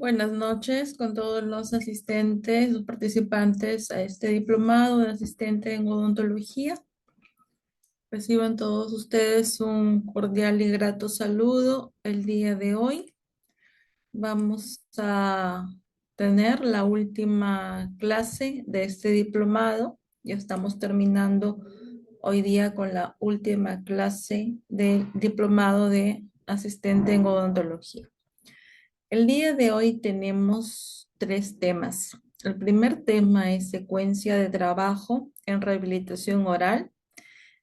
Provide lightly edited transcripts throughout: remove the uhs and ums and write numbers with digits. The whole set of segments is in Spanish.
Buenas noches con todos los asistentes, los participantes a este diplomado de asistente en odontología. Reciban todos ustedes un cordial y grato saludo el día de hoy. Vamos a tener la última clase de este diplomado. Ya estamos terminando hoy día con la última clase del diplomado de asistente en odontología. El día de hoy tenemos tres temas. El primer tema es secuencia de trabajo en rehabilitación oral.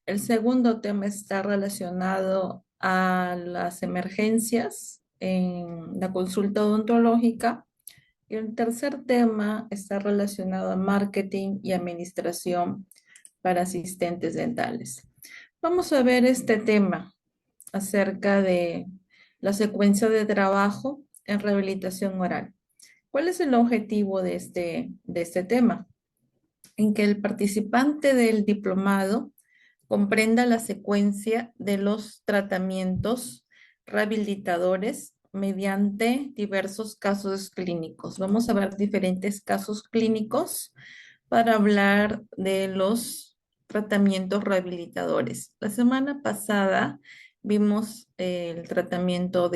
El segundo tema está relacionado a las emergencias en la consulta odontológica. Y el tercer tema está relacionado a marketing y administración para asistentes dentales. Vamos a ver este tema acerca de la secuencia de trabajo en rehabilitación oral. ¿Cuál es el objetivo de este tema? En que el participante del diplomado comprenda la secuencia de los tratamientos rehabilitadores mediante diversos casos clínicos. Vamos a ver diferentes casos clínicos para hablar de los tratamientos rehabilitadores. La semana pasada vimos el tratamiento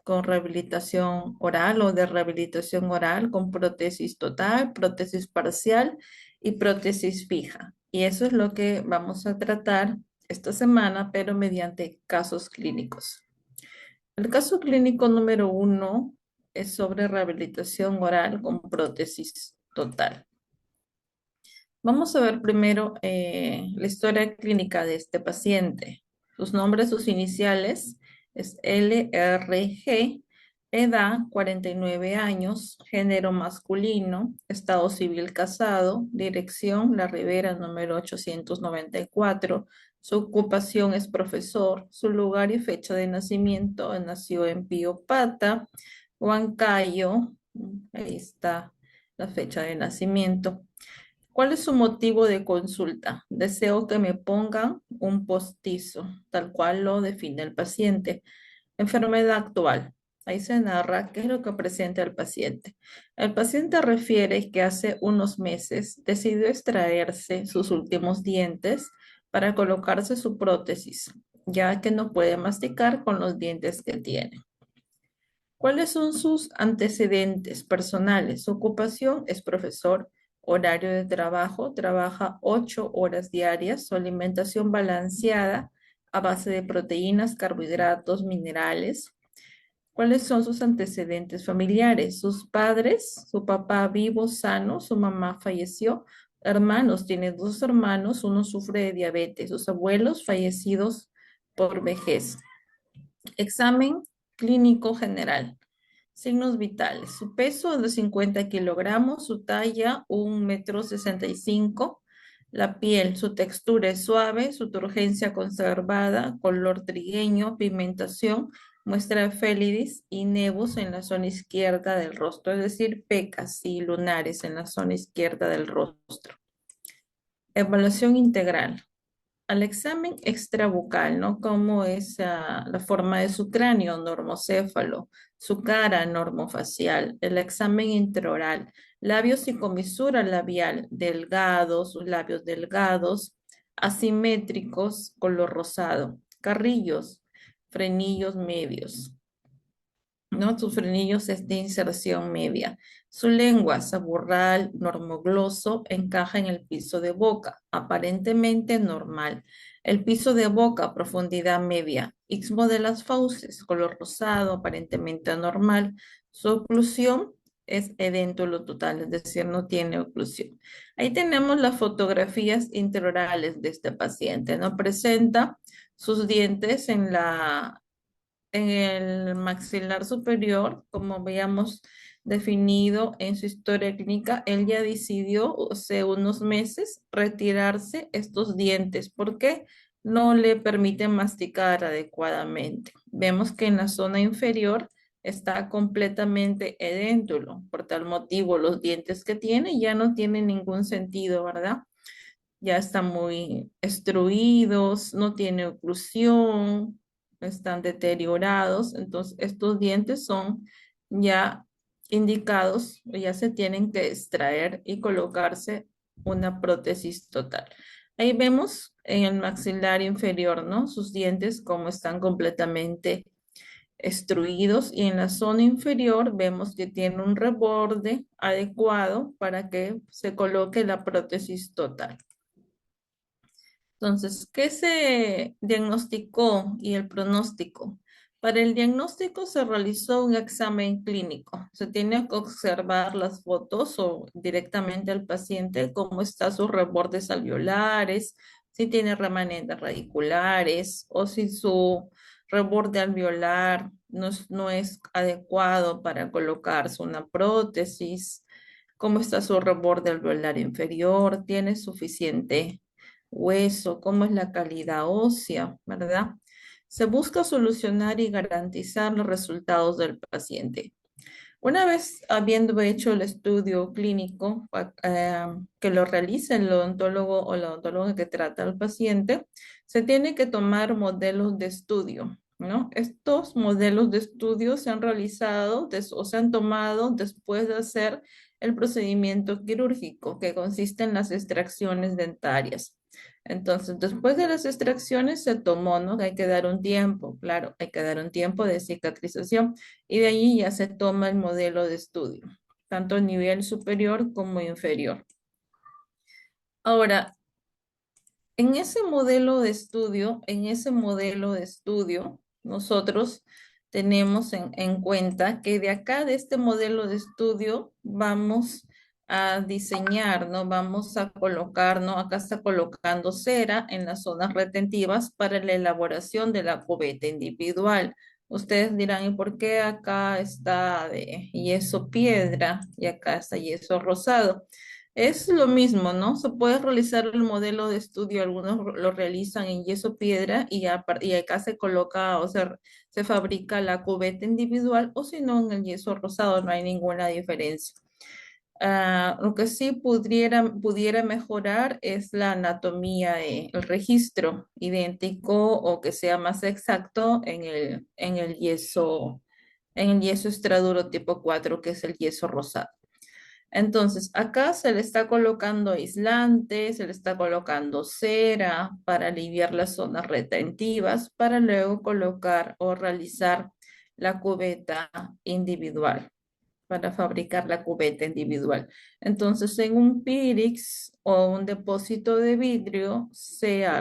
con rehabilitación oral o de rehabilitación oral con prótesis total, prótesis parcial y prótesis fija. Y eso es lo que vamos a tratar esta semana, pero mediante casos clínicos. El caso clínico número 1 es sobre rehabilitación oral con prótesis total. Vamos a ver primero la historia clínica de este paciente. Sus nombres, sus iniciales es LRG, edad 49 años, género masculino, estado civil casado, dirección La Ribera número 894. Su ocupación es profesor, su lugar y fecha de nacimiento, nació en Pío Pata, Huancayo, ahí está la fecha de nacimiento. ¿Cuál es su motivo de consulta? Deseo que me pongan un postizo, tal cual lo define el paciente. Enfermedad actual. Ahí se narra qué es lo que presenta el paciente. El paciente refiere que hace unos meses decidió extraerse sus últimos dientes para colocarse su prótesis, ya que no puede masticar con los dientes que tiene. ¿Cuáles son sus antecedentes personales? Su ocupación es profesor, horario de trabajo, trabaja 8 horas diarias, su alimentación balanceada a base de proteínas, carbohidratos, minerales. ¿Cuáles son sus antecedentes familiares? Sus padres, su papá vivo, sano, su mamá falleció, hermanos, tiene dos hermanos, uno sufre de diabetes, sus abuelos fallecidos por vejez. Examen clínico general. Signos vitales. Su peso es de 50 kilogramos, su talla 1,65 m, la piel, su textura es suave, su turgencia conservada, color trigueño, pigmentación, muestra de félidis y nevos en la zona izquierda del rostro, es decir, pecas y lunares en la zona izquierda del rostro. Evaluación integral al examen extrabucal, ¿no? Cómo es la forma de su cráneo, normocéfalo, su cara, normofacial, el examen intraoral, labios y comisura labial, delgados, sus labios delgados, asimétricos, color rosado, carrillos, frenillos medios, ¿no? Sus frenillos es de inserción media. Su lengua, saburral, normogloso, encaja en el piso de boca, aparentemente normal. El piso de boca, profundidad media. Istmo de las fauces, color rosado, aparentemente anormal. Su oclusión es edéntulo total, es decir, no tiene oclusión. Ahí tenemos las fotografías intraorales de este paciente, ¿no? Presenta sus dientes en el maxilar superior, como habíamos definido en su historia clínica, él ya decidió hace unos meses retirarse estos dientes porque no le permiten masticar adecuadamente. Vemos que en la zona inferior está completamente edéntulo. Por tal motivo, los dientes que tiene ya no tienen ningún sentido, ¿verdad? Ya están muy extruidos, no tiene oclusión, están deteriorados. Entonces, estos dientes son ya indicados, ya se tienen que extraer y colocarse una prótesis total. Ahí vemos en el maxilar inferior, ¿no? Sus dientes como están completamente extruidos y en la zona inferior vemos que tiene un reborde adecuado para que se coloque la prótesis total. Entonces, ¿qué se diagnosticó y el pronóstico? Para el diagnóstico se realizó un examen clínico. Se tiene que observar las fotos o directamente al paciente cómo están sus rebordes alveolares, si tiene remanentes radiculares o si su reborde alveolar no es adecuado para colocarse una prótesis, cómo está su reborde alveolar inferior, tiene suficiente hueso, cómo es la calidad ósea, ¿verdad? Se busca solucionar y garantizar los resultados del paciente. Una vez habiendo hecho el estudio clínico que lo realiza el odontólogo o la odontóloga que trata al paciente, se tiene que tomar modelos de estudio, ¿no? Estos modelos de estudio se han realizado o se han tomado después de hacer el procedimiento quirúrgico, que consiste en las extracciones dentarias. Entonces, después de las extracciones se tomó, ¿no? Hay que dar un tiempo, claro, hay que dar un tiempo de cicatrización y de allí ya se toma el modelo de estudio, tanto a nivel superior como inferior. Ahora, en ese modelo de estudio, nosotros tenemos en cuenta que de acá, de este modelo de estudio, vamos a diseñar, ¿no? Vamos a colocar, ¿no? Acá está colocando cera en las zonas retentivas para la elaboración de la cubeta individual. Ustedes dirán, ¿y por qué acá está de yeso piedra y acá está yeso rosado? Es lo mismo, ¿no? Se puede realizar el modelo de estudio, algunos lo realizan en yeso piedra y acá se coloca, o sea, se fabrica la cubeta individual o si no en el yeso rosado, no hay ninguna diferencia. Lo que sí pudiera mejorar es la anatomía, el registro idéntico o que sea más exacto en el yeso estraduro tipo 4, que es el yeso rosado. Entonces, acá se le está colocando aislante, se le está colocando cera para aliviar las zonas retentivas, para luego colocar o realizar la cubeta individual, para fabricar la cubeta individual. Entonces, en un Pyrex o un depósito de vidrio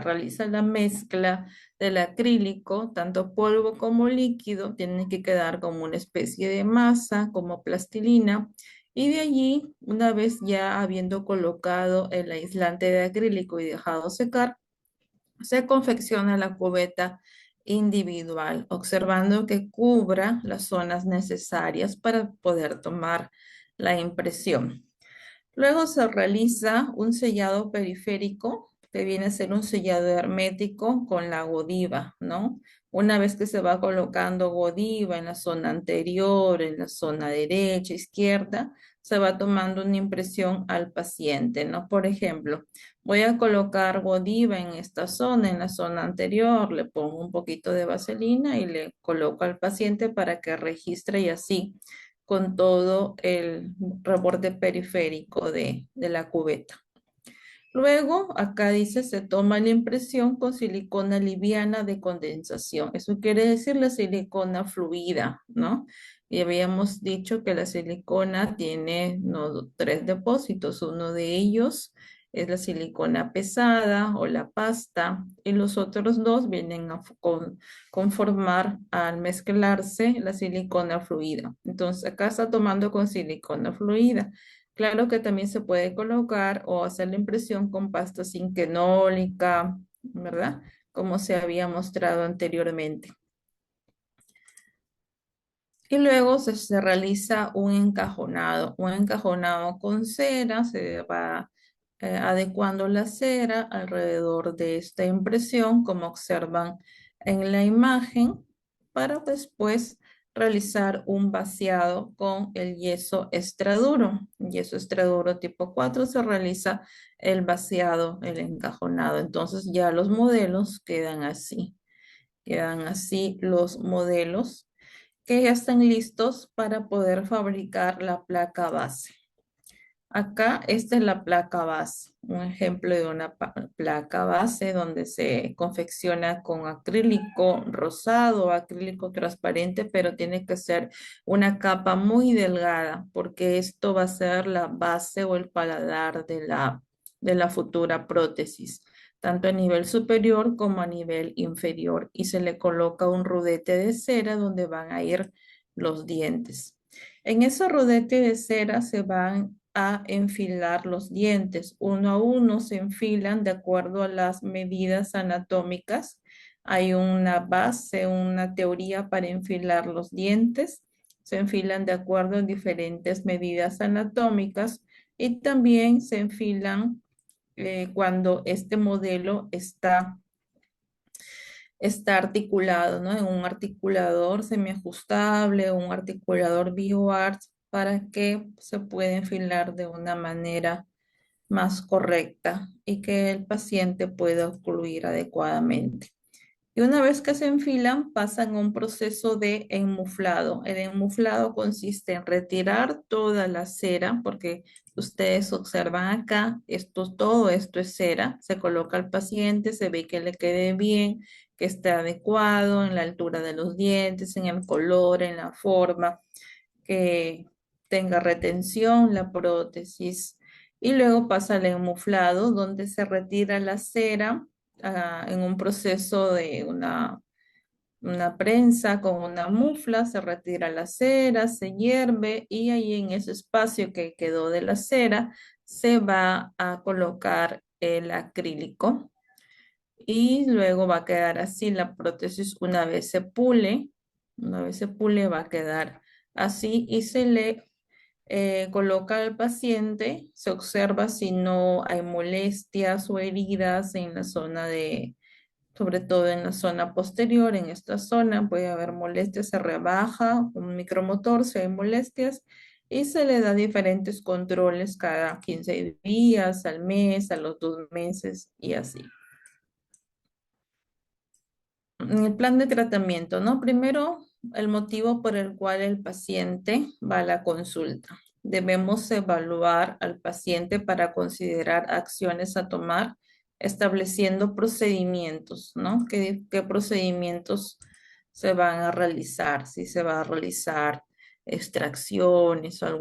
realiza la mezcla del acrílico, tanto polvo como líquido, tiene que quedar como una especie de masa, como plastilina. Y de allí, una vez ya habiendo colocado el aislante de acrílico y dejado secar, se confecciona la cubeta individual, observando que cubra las zonas necesarias para poder tomar la impresión. Luego se realiza un sellado periférico, que viene a ser un sellado hermético con la godiva, ¿no? Una vez que se va colocando godiva en la zona anterior, en la zona derecha, izquierda, se va tomando una impresión al paciente, ¿no? Por ejemplo, voy a colocar godiva en esta zona, en la zona anterior, le pongo un poquito de vaselina y le coloco al paciente para que registre y así con todo el reborde periférico de la cubeta. Luego, acá dice, se toma la impresión con silicona liviana de condensación. Eso quiere decir la silicona fluida, ¿no? Y habíamos dicho que la silicona tiene no, tres depósitos. Uno de ellos es la silicona pesada o la pasta y los otros dos vienen a conformar al mezclarse la silicona fluida. Entonces, acá está tomando con silicona fluida. Claro que también se puede colocar o hacer la impresión con pasta cinquenólica, ¿verdad? Como se había mostrado anteriormente. Y luego se realiza un encajonado con cera, se va adecuando la cera alrededor de esta impresión, como observan en la imagen, para después realizar un vaciado con el yeso extraduro. Yeso extraduro tipo 4 se realiza el vaciado, el encajonado. Entonces ya los modelos quedan así los modelos que ya están listos para poder fabricar la placa base. Acá, esta es la placa base, un ejemplo de una placa base donde se confecciona con acrílico rosado o acrílico transparente, pero tiene que ser una capa muy delgada porque esto va a ser la base o el paladar de la futura prótesis, tanto a nivel superior como a nivel inferior, y se le coloca un rodete de cera donde van a ir los dientes. En ese rodete de cera se van a enfilar los dientes. Uno a uno se enfilan de acuerdo a las medidas anatómicas. Hay una base, una teoría para enfilar los dientes. Se enfilan de acuerdo a diferentes medidas anatómicas y también se enfilan cuando este modelo está articulado, ¿no? En un articulador semiajustable, un articulador BioArt, para que se pueda enfilar de una manera más correcta y que el paciente pueda ocluir adecuadamente. Y una vez que se enfilan, pasan a un proceso de enmuflado. El enmuflado consiste en retirar toda la cera, porque ustedes observan acá, todo esto es cera. Se coloca al paciente, se ve que le quede bien, que esté adecuado en la altura de los dientes, en el color, en la forma, que tenga retención la prótesis. Y luego pasa al enmuflado, donde se retira la cera en un proceso de una prensa con una mufla, se retira la cera, se hierve y ahí en ese espacio que quedó de la cera se va a colocar el acrílico y luego va a quedar así la prótesis una vez se pule va a quedar así y se le coloca al paciente, se observa si no hay molestias o heridas en la zona sobre todo en la zona posterior, en esta zona puede haber molestias, se rebaja un micromotor si hay molestias y se le da diferentes controles cada 15 días, al mes, a los 2 meses y así. En el plan de tratamiento, ¿no? Primero, el motivo por el cual el paciente va a la consulta. Debemos evaluar al paciente para considerar acciones a tomar, estableciendo procedimientos, ¿no? ¿Qué procedimientos se van a realizar? Si se va a realizar extracciones o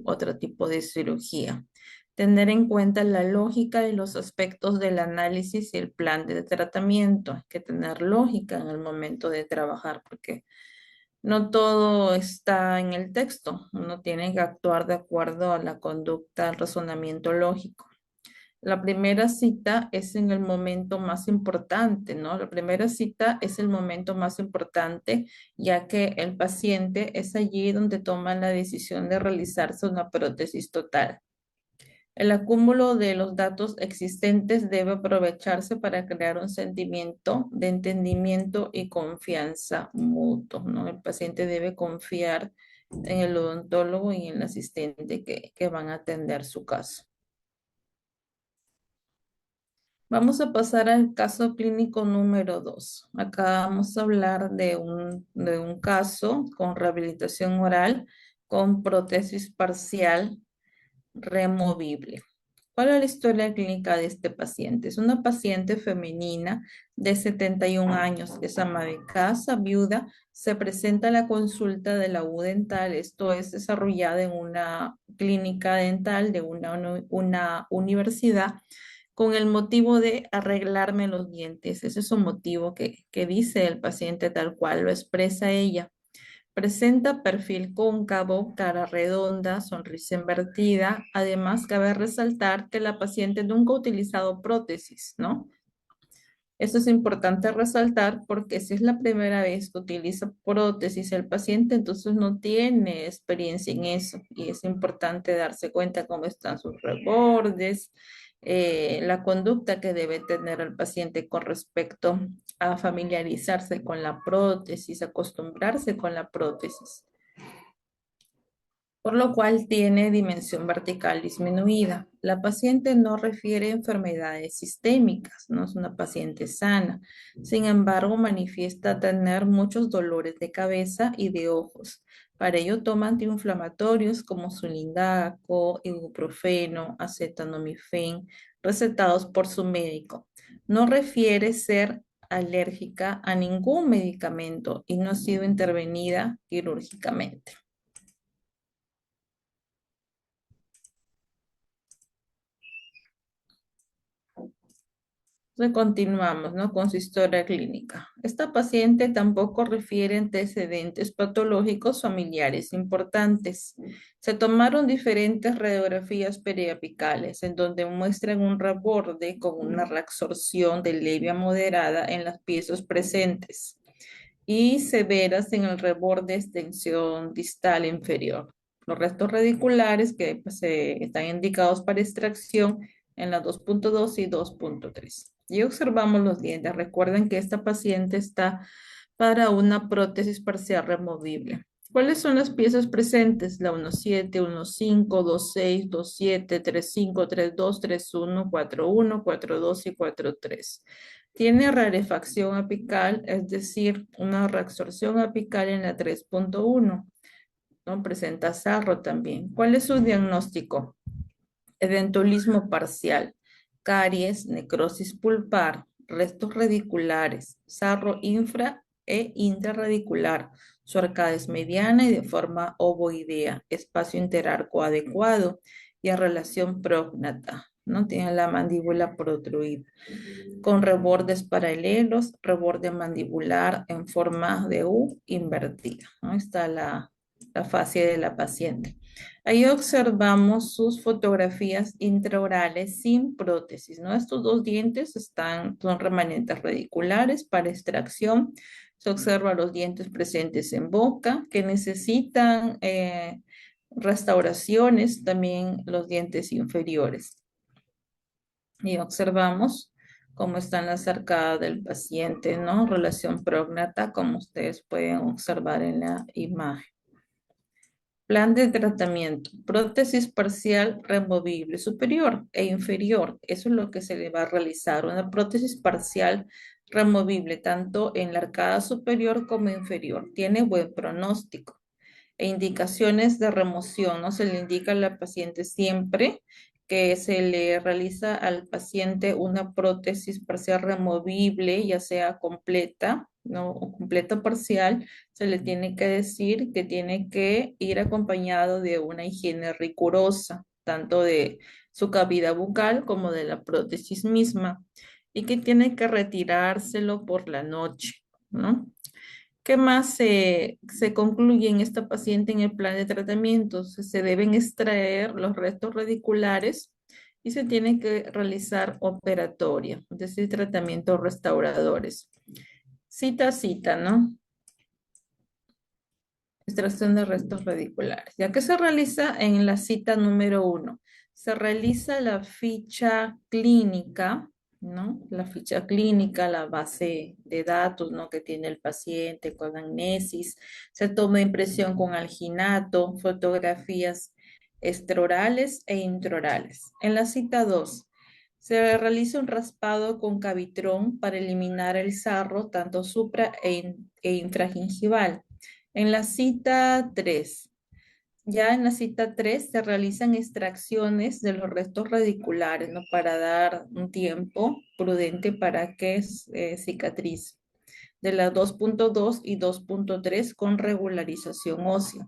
otro tipo de cirugía. Tener en cuenta la lógica y los aspectos del análisis y el plan de tratamiento. Hay que tener lógica en el momento de trabajar porque no todo está en el texto. Uno tiene que actuar de acuerdo a la conducta, al razonamiento lógico. La primera cita es en el momento más importante, ¿no? La primera cita es el momento más importante, ya que el paciente es allí donde toma la decisión de realizarse una prótesis total. El acúmulo de los datos existentes debe aprovecharse para crear un sentimiento de entendimiento y confianza mutuo, ¿no? El paciente debe confiar en el odontólogo y en el asistente que van a atender su caso. Vamos a pasar al caso clínico número 2. Acá vamos a hablar de un caso con rehabilitación oral con prótesis parcial removible. ¿Cuál es la historia clínica de este paciente? Es una paciente femenina de 71 años, es ama de casa, viuda, se presenta a la consulta de la U dental, esto es desarrollada en una clínica dental de una universidad con el motivo de arreglarme los dientes. Ese es un motivo que dice el paciente tal cual lo expresa ella. Presenta perfil cóncavo, cara redonda, sonrisa invertida. Además, cabe resaltar que la paciente nunca ha utilizado prótesis, ¿no? Eso es importante resaltar porque si es la primera vez que utiliza prótesis el paciente, entonces no tiene experiencia en eso y es importante darse cuenta cómo están sus rebordes, la conducta que debe tener el paciente con respecto a familiarizarse con la prótesis, acostumbrarse con la prótesis. por lo cual tiene dimensión vertical disminuida. La paciente no refiere enfermedades sistémicas, no es una paciente sana. Sin embargo, manifiesta tener muchos dolores de cabeza y de ojos. Para ello toma antiinflamatorios como sulindaco, ibuprofeno, acetaminofén, recetados por su médico. No refiere ser alérgica a ningún medicamento y no ha sido intervenida quirúrgicamente. Entonces continuamos, ¿no? Con su historia clínica. Esta paciente tampoco refiere antecedentes patológicos familiares importantes. Se tomaron diferentes radiografías periapicales en donde muestran un reborde con una reabsorción de leve a moderada en las piezas presentes y severas en el reborde de extensión distal inferior. Los restos radiculares que pues, están indicados para extracción en la 2.2 y 2.3. Y observamos los dientes. Recuerden que esta paciente está para una prótesis parcial removible. ¿Cuáles son las piezas presentes? La 1.7, 1.5, 2.6, 2.7, 3.5, 3.2, 3.1, 4.1, 4.2 y 4.3. Tiene rarefacción apical, es decir, una reabsorción apical en la 3.1, ¿no? Presenta sarro también. ¿Cuál es su diagnóstico? Edentulismo parcial, caries, necrosis pulpar, restos radiculares, sarro infra e intrarradicular. Su arcada es mediana y de forma ovoidea, espacio interarco adecuado y a relación prógnata. No tiene la mandíbula protruida con rebordes paralelos, reborde mandibular en forma de U invertida. ¿No? Está la fascia de la paciente. Ahí observamos sus fotografías intraorales sin prótesis, ¿no? Estos dos dientes son remanentes radiculares para extracción. Se observa los dientes presentes en boca que necesitan restauraciones, también los dientes inferiores. Y observamos cómo están las arcadas del paciente, ¿no? Relación prógnata, como ustedes pueden observar en la imagen. Plan de tratamiento. Prótesis parcial removible superior e inferior. Eso es lo que se le va a realizar. Una prótesis parcial removible tanto en la arcada superior como inferior. Tiene buen pronóstico e indicaciones de remoción, ¿no? Se le indica a la paciente siempre que se le realiza al paciente una prótesis parcial removible, ya sea completa, ¿no? O completa parcial, se le tiene que decir que tiene que ir acompañado de una higiene rigurosa, tanto de su cavidad bucal como de la prótesis misma, y que tiene que retirárselo por la noche, ¿no? ¿Qué más se concluye en esta paciente en el plan de tratamiento? Se deben extraer los restos radiculares y se tiene que realizar operatoria, es decir, tratamientos restauradores. Cita a cita, ¿no? Extracción de restos radiculares. ¿Ya que se realiza en la cita número 1? Se realiza la ficha clínica, ¿no? La ficha clínica, la base de datos, ¿no? Que tiene el paciente con anamnesis. Se toma impresión con alginato, fotografías extraorales e intraorales. En la cita 2, se realiza un raspado con cavitrón para eliminar el sarro, tanto supra e infragingival. En la cita 3, ya en la cita 3 se realizan extracciones de los restos radiculares, ¿no? Para dar un tiempo prudente para que cicatrice. De la 2.2 y 2.3 con regularización ósea.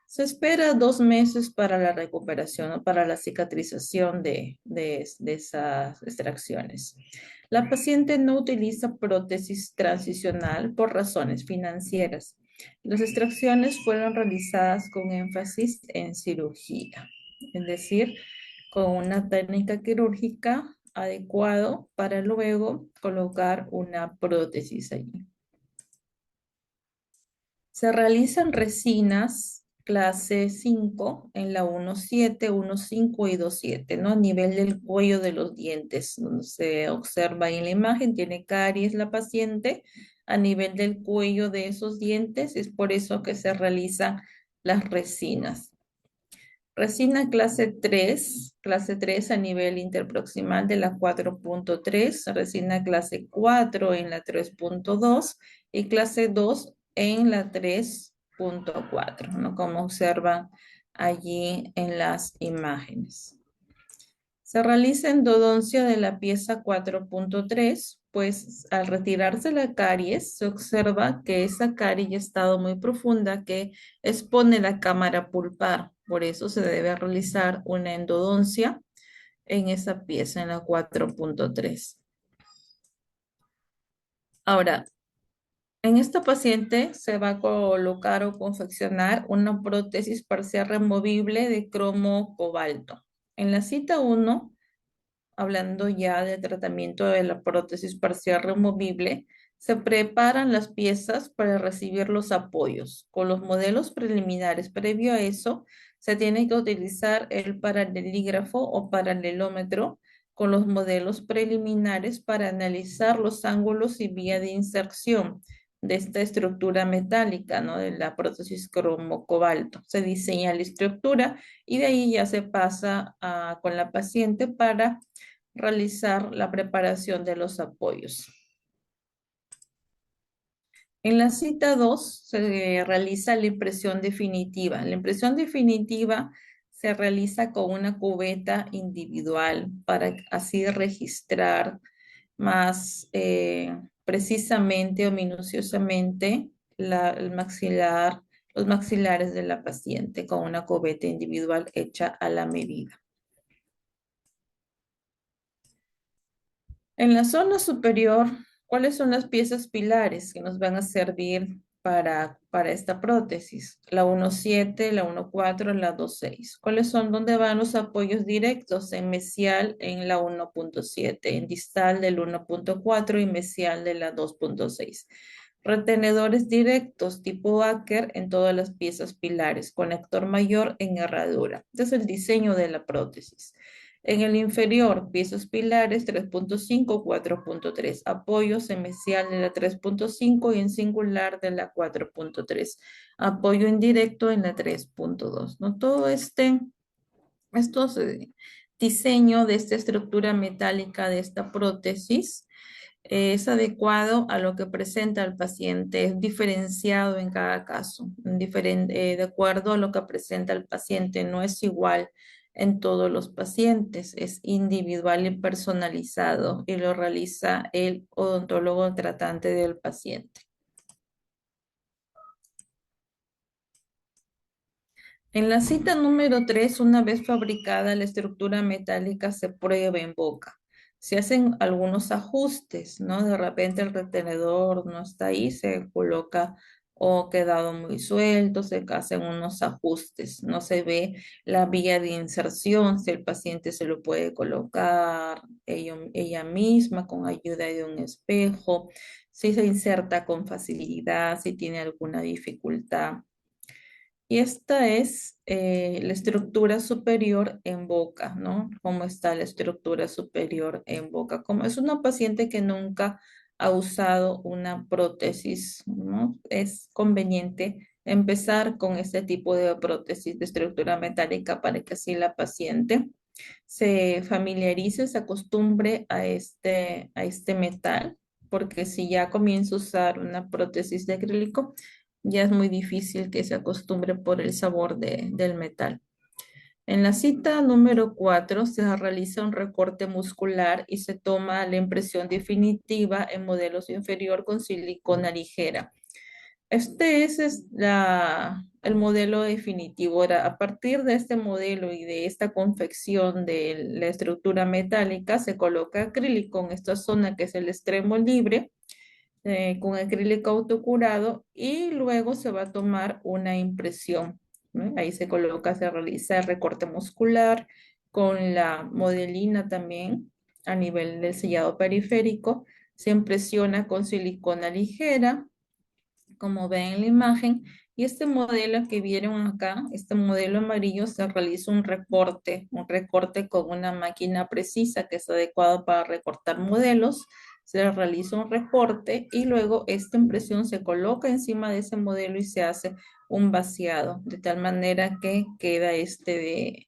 Se espera 2 meses para la recuperación, ¿no? Para la cicatrización de esas extracciones. La paciente no utiliza prótesis transicional por razones financieras. Las extracciones fueron realizadas con énfasis en cirugía, es decir, con una técnica quirúrgica adecuado para luego colocar una prótesis allí. Se realizan resinas clase 5 en la 1.7, 1.5 y 2.7, ¿no? A nivel del cuello de los dientes, donde se observa ahí en la imagen, tiene caries la paciente a nivel del cuello de esos dientes, es por eso que se realizan las resinas. Resina clase 3 a nivel interproximal de la 4.3, resina clase 4 en la 3.2 y clase 2 en la 3.4, ¿no? Como observan allí en las imágenes. Se realiza endodoncia de la pieza 4.3, pues al retirarse la caries se observa que esa carie ya ha estado muy profunda que expone la cámara pulpar. Por eso se debe realizar una endodoncia en esa pieza, en la 4.3. Ahora, en esta paciente se va a colocar o confeccionar una prótesis parcial removible de cromo cobalto. En la cita 1 hablando ya del tratamiento de la prótesis parcial removible, se preparan las piezas para recibir los apoyos. Con los modelos preliminares, previo a eso, se tiene que utilizar el paralelígrafo o paralelómetro con los modelos preliminares para analizar los ángulos y vía de inserción de esta estructura metálica, ¿no? De la prótesis cromo-cobalto. Se diseña la estructura y de ahí ya se pasa con la paciente para realizar la preparación de los apoyos. En la cita 2 se realiza la impresión definitiva. La impresión definitiva se realiza con una cubeta individual para así registrar más precisamente o minuciosamente el maxilar, los maxilares de la paciente con una cubeta individual hecha a la medida. En la zona superior, ¿cuáles son las piezas pilares que nos van a servir para esta prótesis? La 1.7, la 1.4, la 2.6. ¿Cuáles son? ¿Dónde van los apoyos directos? En mesial en la 1.7, en distal del 1.4 y mesial de la 2.6. Retenedores directos tipo Acker en todas las piezas pilares, conector mayor en herradura. Este es el diseño de la prótesis. En el inferior, piezas pilares 3.5, 4.3, apoyo semesial de la 3.5 y en singular de la 4.3, apoyo indirecto en la 3.2, ¿no? Todo estos diseño de esta estructura metálica de esta prótesis es adecuado a lo que presenta el paciente, es diferenciado en cada caso, de acuerdo a lo que presenta el paciente, no es igual en todos los pacientes, es individual y personalizado y lo realiza el odontólogo tratante del paciente. En la cita número 3, una vez fabricada la estructura metálica se prueba en boca. Se hacen algunos ajustes, ¿no? De repente el retenedor no está ahí, se coloca o quedado muy suelto, se hacen unos ajustes. No se ve la vía de inserción, si el paciente se lo puede colocar ella misma con ayuda de un espejo, si se inserta con facilidad, si tiene alguna dificultad. Y esta es la estructura superior en boca, ¿no? ¿Cómo está la estructura superior en boca? Como es una paciente que nunca ha usado una prótesis, ¿no? Es conveniente empezar con este tipo de prótesis de estructura metálica para que así la paciente se familiarice, se acostumbre a este metal, porque si ya comienza a usar una prótesis de acrílico, ya es muy difícil que se acostumbre por el sabor del metal. En la cita número 4 se realiza un recorte muscular y se toma la impresión definitiva en modelos inferior con silicona ligera. Este es el modelo definitivo. Ahora, a partir de este modelo y de esta confección de la estructura metálica, se coloca acrílico en esta zona que es el extremo libre, con acrílico autocurado y luego se va a tomar una impresión, ¿no? Ahí se coloca, se realiza el recorte muscular con la modelina también a nivel del sellado periférico. Se impresiona con silicona ligera como ven en la imagen, y este modelo que vieron acá, este modelo amarillo, se realiza un recorte con una máquina precisa que es adecuado para recortar modelos. se le realiza un recorte y luego esta impresión se coloca encima de ese modelo y se hace un vaciado, de tal manera que queda ese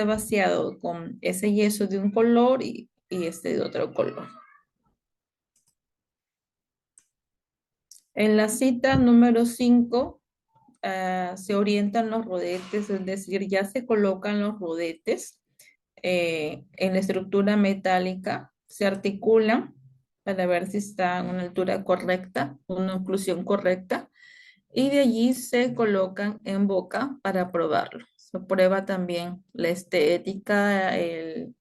vaciado con ese yeso de un color y este de otro color. En la cita número 5 se orientan los rodetes, es decir, ya se colocan los rodetes en la estructura metálica, se articulan para ver si está en una altura correcta, una oclusión correcta, y de allí se colocan en boca para probarlo. Se prueba también la estética, el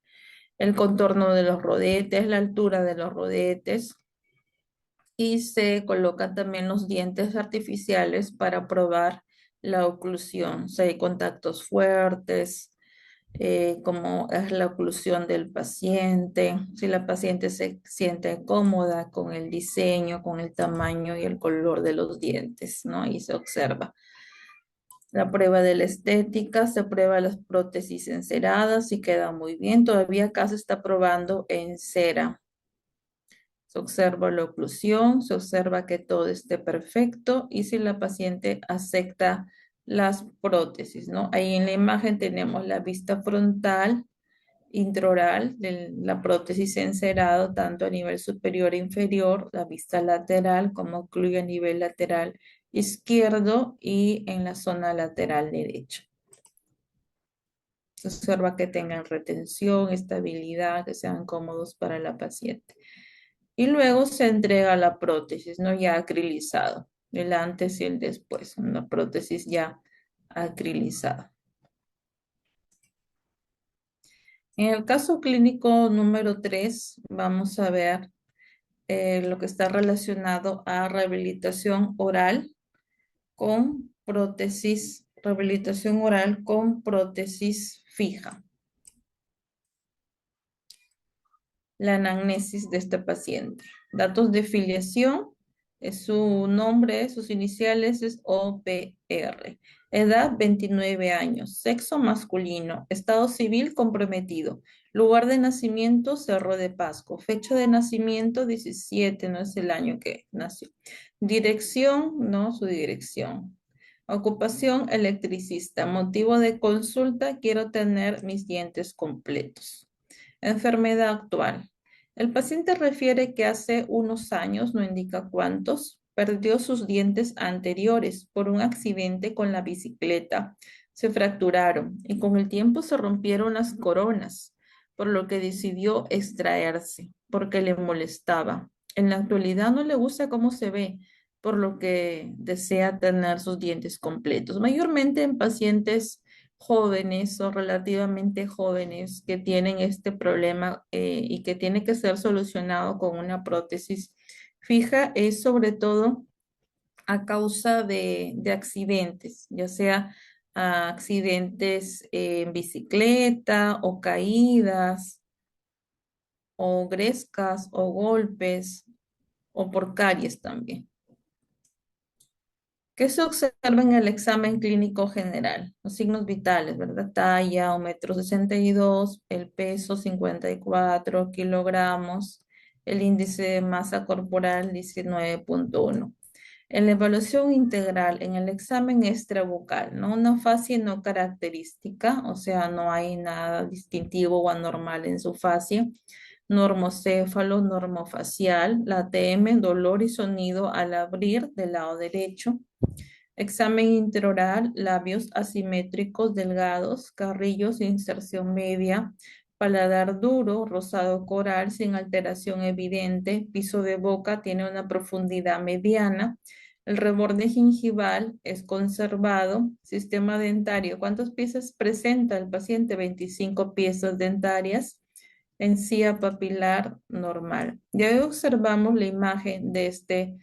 contorno de los rodetes, la altura de los rodetes, y se colocan también los dientes artificiales para probar la oclusión, si hay contactos fuertes, cómo es la oclusión del paciente, si la paciente se siente cómoda con el diseño, con el tamaño y el color de los dientes, ¿no? Y se observa. La prueba de la estética, se prueba las prótesis enceradas y queda muy bien. Todavía acá se está probando en cera. Se observa la oclusión, se observa que todo esté perfecto y si la paciente acepta las prótesis, ¿no? Ahí en la imagen tenemos la vista frontal, intraoral de la prótesis encerado, tanto a nivel superior e inferior, la vista lateral, como ocluye a nivel lateral izquierdo y en la zona lateral derecha. Se observa que tengan retención, estabilidad, que sean cómodos para la paciente. Y luego se entrega la prótesis, ¿no? Ya acrilizado, el antes y el después, una prótesis ya acrilizada. En el caso clínico número 3, vamos a ver lo que está relacionado a rehabilitación oral con prótesis fija. La anamnesis de este paciente. Datos de filiación, su nombre, sus iniciales es OPR. Edad 29 años, sexo masculino, estado civil comprometido, lugar de nacimiento Cerro de Pasco, fecha de nacimiento 17, no es el año que nació. Dirección, no su dirección. Ocupación electricista, motivo de consulta, quiero tener mis dientes completos. Enfermedad actual. El paciente refiere que hace unos años, no indica cuántos, perdió sus dientes anteriores por un accidente con la bicicleta. Se fracturaron y con el tiempo se rompieron las coronas, por lo que decidió extraerse, porque le molestaba. En la actualidad no le gusta cómo se ve, por lo que desea tener sus dientes completos, mayormente en pacientes jóvenes o relativamente jóvenes que tienen este problema y que tiene que ser solucionado con una prótesis fija es sobre todo a causa de accidentes, ya sea accidentes en bicicleta o caídas o grescas o golpes o por caries también. ¿Qué se observa en el examen clínico general? Los signos vitales, ¿verdad? Talla, 1,62 m, el peso 54 kilogramos, el índice de masa corporal 19,1. En la evaluación integral, en el examen extrabucal, ¿no? Una fascia no característica, o sea, no hay nada distintivo o anormal en su fascia. Normocéfalo, normofacial, la TM, dolor y sonido al abrir del lado derecho. Examen intraoral, labios asimétricos delgados, carrillos, inserción media, paladar duro, rosado coral sin alteración evidente, piso de boca tiene una profundidad mediana, el reborde gingival es conservado, sistema dentario, ¿cuántas piezas presenta el paciente? 25 piezas dentarias, encía papilar normal. Ya observamos la imagen de este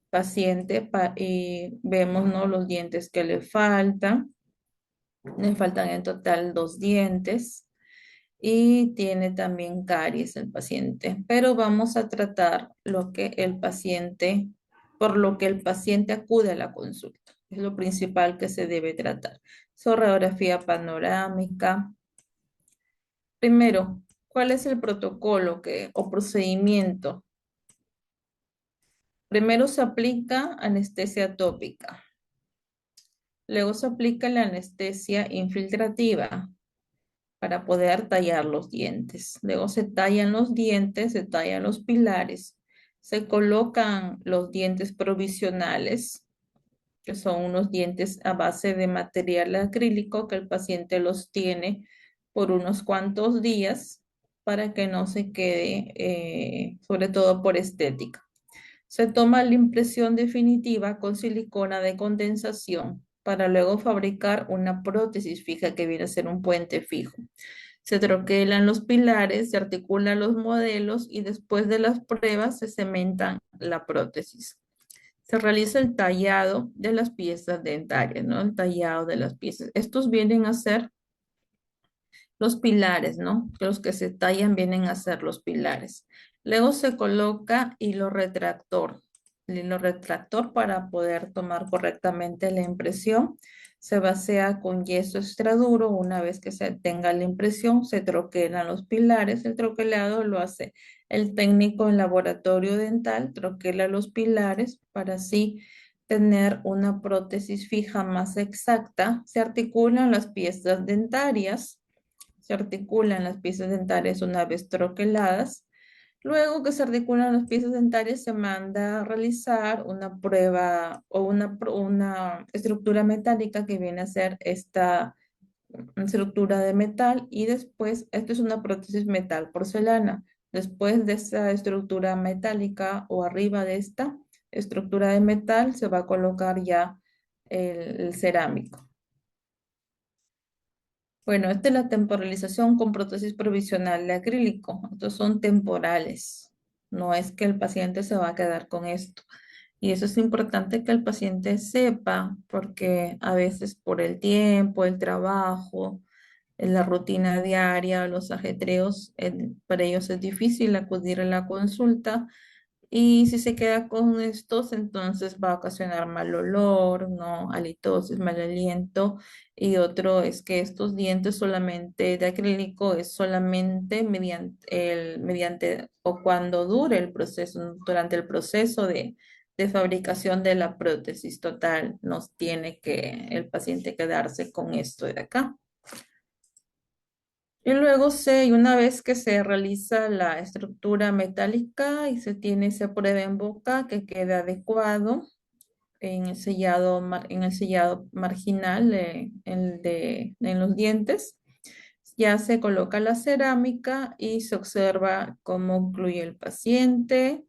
paciente y vemos, ¿no? Los dientes que le faltan en total 2 dientes y tiene también caries el paciente, pero vamos a tratar por lo que el paciente acude a la consulta. Es lo principal que se debe tratar. Su radiografía panorámica. Primero, ¿Cuál es el protocolo o procedimiento? Primero se aplica anestesia tópica, luego se aplica la anestesia infiltrativa para poder tallar los dientes. Luego se tallan los dientes, se tallan los pilares, se colocan los dientes provisionales, que son unos dientes a base de material acrílico que el paciente los tiene por unos cuantos días para que no se quede, sobre todo por estética. Se toma la impresión definitiva con silicona de condensación para luego fabricar una prótesis fija que viene a ser un puente fijo. Se troquelan los pilares, se articulan los modelos y después de las pruebas se cementan la prótesis. Se realiza el tallado de las piezas dentarias, ¿no? El tallado de las piezas. Estos vienen a ser los pilares, ¿no? Los que se tallan vienen a ser los pilares. Luego se coloca hilo retractor. El hilo retractor para poder tomar correctamente la impresión. Se vacía con yeso extraduro. Una vez que se tenga la impresión, se troquelan los pilares. El troquelado lo hace el técnico en laboratorio dental, troquela los pilares para así tener una prótesis fija más exacta. Se articulan las piezas dentarias, se articulan las piezas dentarias una vez troqueladas. Luego que se articulan las piezas dentarias, se manda a realizar una prueba o una estructura metálica que viene a ser esta estructura de metal y después, esto es una prótesis metal porcelana. Después de esa estructura metálica o arriba de esta estructura de metal, se va a colocar ya el cerámico. Bueno, esta es la temporalización con prótesis provisional de acrílico. Estos son temporales. No es que el paciente se va a quedar con esto. Y eso es importante que el paciente sepa, porque a veces por el tiempo, el trabajo, en la rutina diaria, los ajetreos, para ellos es difícil acudir a la consulta y si se queda con estos, entonces va a ocasionar mal olor, ¿no? Halitosis, mal aliento. Y otro es que estos dientes solamente de acrílico es solamente mediante o cuando dure el proceso, durante el proceso de fabricación de la prótesis total, nos tiene que el paciente quedarse con esto de acá. Y luego y una vez que se realiza la estructura metálica y se tiene esa prueba en boca que queda adecuado en el sellado marginal, en los dientes, ya se coloca la cerámica y se observa cómo concluye el paciente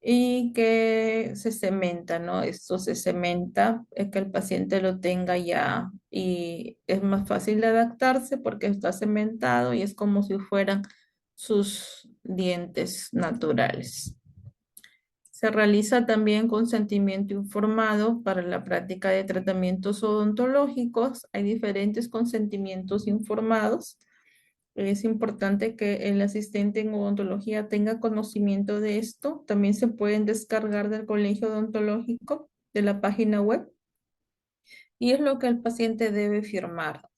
y que se cementa, ¿no? Esto se cementa, es que el paciente lo tenga ya y es más fácil de adaptarse porque está cementado y es como si fueran sus dientes naturales. Se realiza también consentimiento informado para la práctica de tratamientos odontológicos. Hay diferentes consentimientos informados. Es importante que el asistente en odontología tenga conocimiento de esto. También se pueden descargar del colegio odontológico de la página web y es lo que el paciente debe firmar.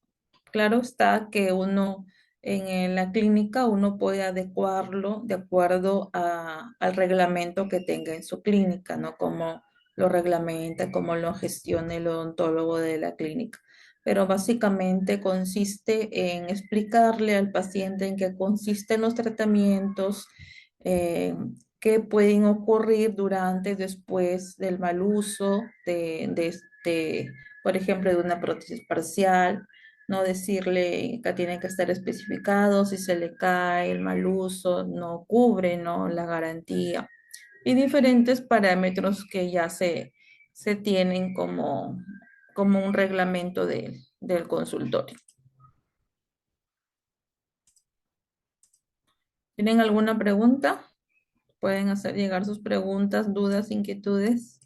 Claro está que uno la clínica uno puede adecuarlo de acuerdo al reglamento que tenga en su clínica, ¿no? Como lo reglamenta, cómo lo gestiona el odontólogo de la clínica. Pero básicamente consiste en explicarle al paciente en qué consisten los tratamientos, qué pueden ocurrir durante, después del mal uso por ejemplo, de una prótesis parcial, no decirle que tiene que estar especificado, si se le cae el mal uso, no cubre, ¿no? La garantía y diferentes parámetros que ya se tienen como un reglamento del consultorio. ¿Tienen alguna pregunta? Pueden hacer llegar sus preguntas, dudas, inquietudes.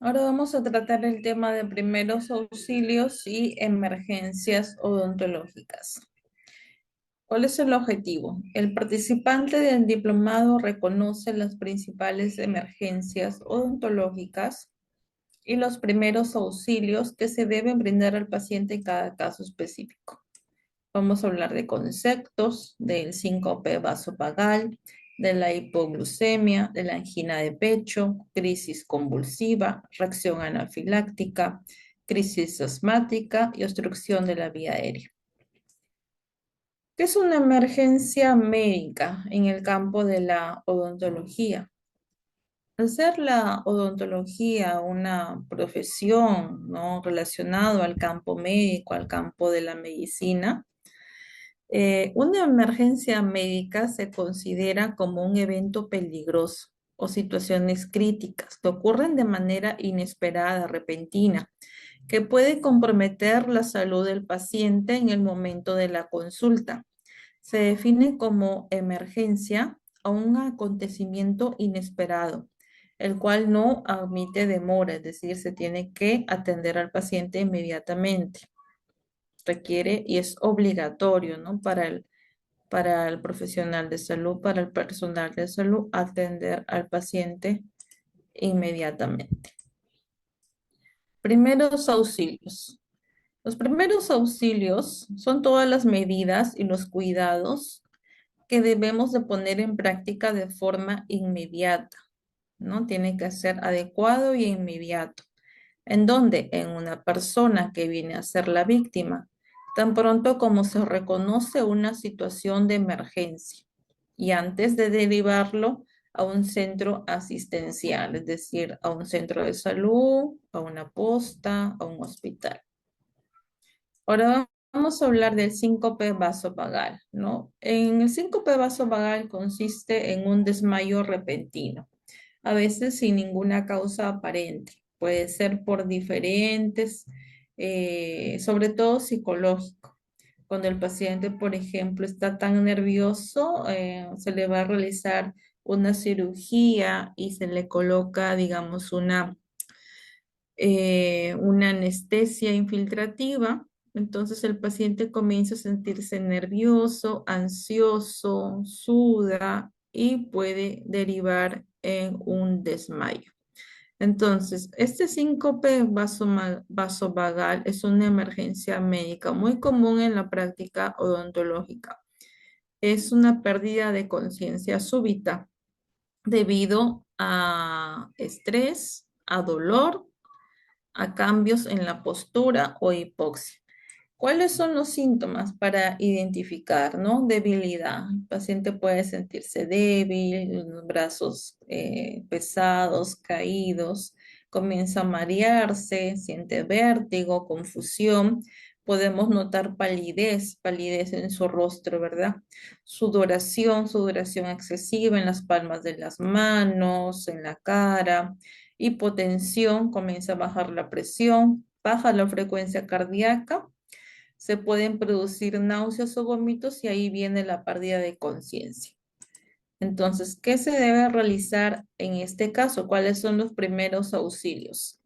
Ahora vamos a tratar el tema de primeros auxilios y emergencias odontológicas. ¿Cuál es el objetivo? El participante del diplomado reconoce las principales emergencias odontológicas y los primeros auxilios que se deben brindar al paciente en cada caso específico. Vamos a hablar de conceptos, del síncope vasovagal, de la hipoglucemia, de la angina de pecho, crisis convulsiva, reacción anafiláctica, crisis asmática y obstrucción de la vía aérea. ¿Qué es una emergencia médica en el campo de la odontología? Al ser la odontología una profesión, ¿no?, relacionado al campo médico, al campo de la medicina, una emergencia médica se considera como un evento peligroso o situaciones críticas que ocurren de manera inesperada, repentina, que puede comprometer la salud del paciente en el momento de la consulta. Se define como emergencia a un acontecimiento inesperado, el cual no admite demora, es decir, se tiene que atender al paciente inmediatamente. Requiere y es obligatorio, ¿no?, para el profesional de salud, para el personal de salud, atender al paciente inmediatamente. Primeros auxilios. Los primeros auxilios son todas las medidas y los cuidados que debemos de poner en práctica de forma inmediata, ¿no? Tiene que ser adecuado y inmediato. ¿En dónde? En una persona que viene a ser la víctima, tan pronto como se reconoce una situación de emergencia y antes de derivarlo a un centro asistencial, es decir, a un centro de salud, a una posta, a un hospital. Ahora vamos a hablar del síncope vasovagal, ¿no? En el síncope vasovagal consiste en un desmayo repentino, a veces sin ninguna causa aparente. Puede ser por diferentes, sobre todo psicológico. Cuando el paciente, por ejemplo, está tan nervioso, se le va a realizar una cirugía y se le coloca, digamos, una anestesia infiltrativa. Entonces el paciente comienza a sentirse nervioso, ansioso, suda y puede derivar en un desmayo. Entonces, este síncope vasovagal es una emergencia médica muy común en la práctica odontológica. Es una pérdida de conciencia súbita debido a estrés, a dolor, a cambios en la postura o hipoxia. ¿Cuáles son los síntomas para identificar, no? Debilidad. El paciente puede sentirse débil, los brazos pesados, caídos, comienza a marearse, siente vértigo, confusión. Podemos notar palidez, palidez en su rostro, ¿verdad? Sudoración excesiva en las palmas de las manos, en la cara. Hipotensión, comienza a bajar la presión, baja la frecuencia cardíaca, se pueden producir náuseas o vómitos y ahí viene la pérdida de conciencia. Entonces, ¿qué se debe realizar en este caso? ¿Cuáles son los primeros auxilios?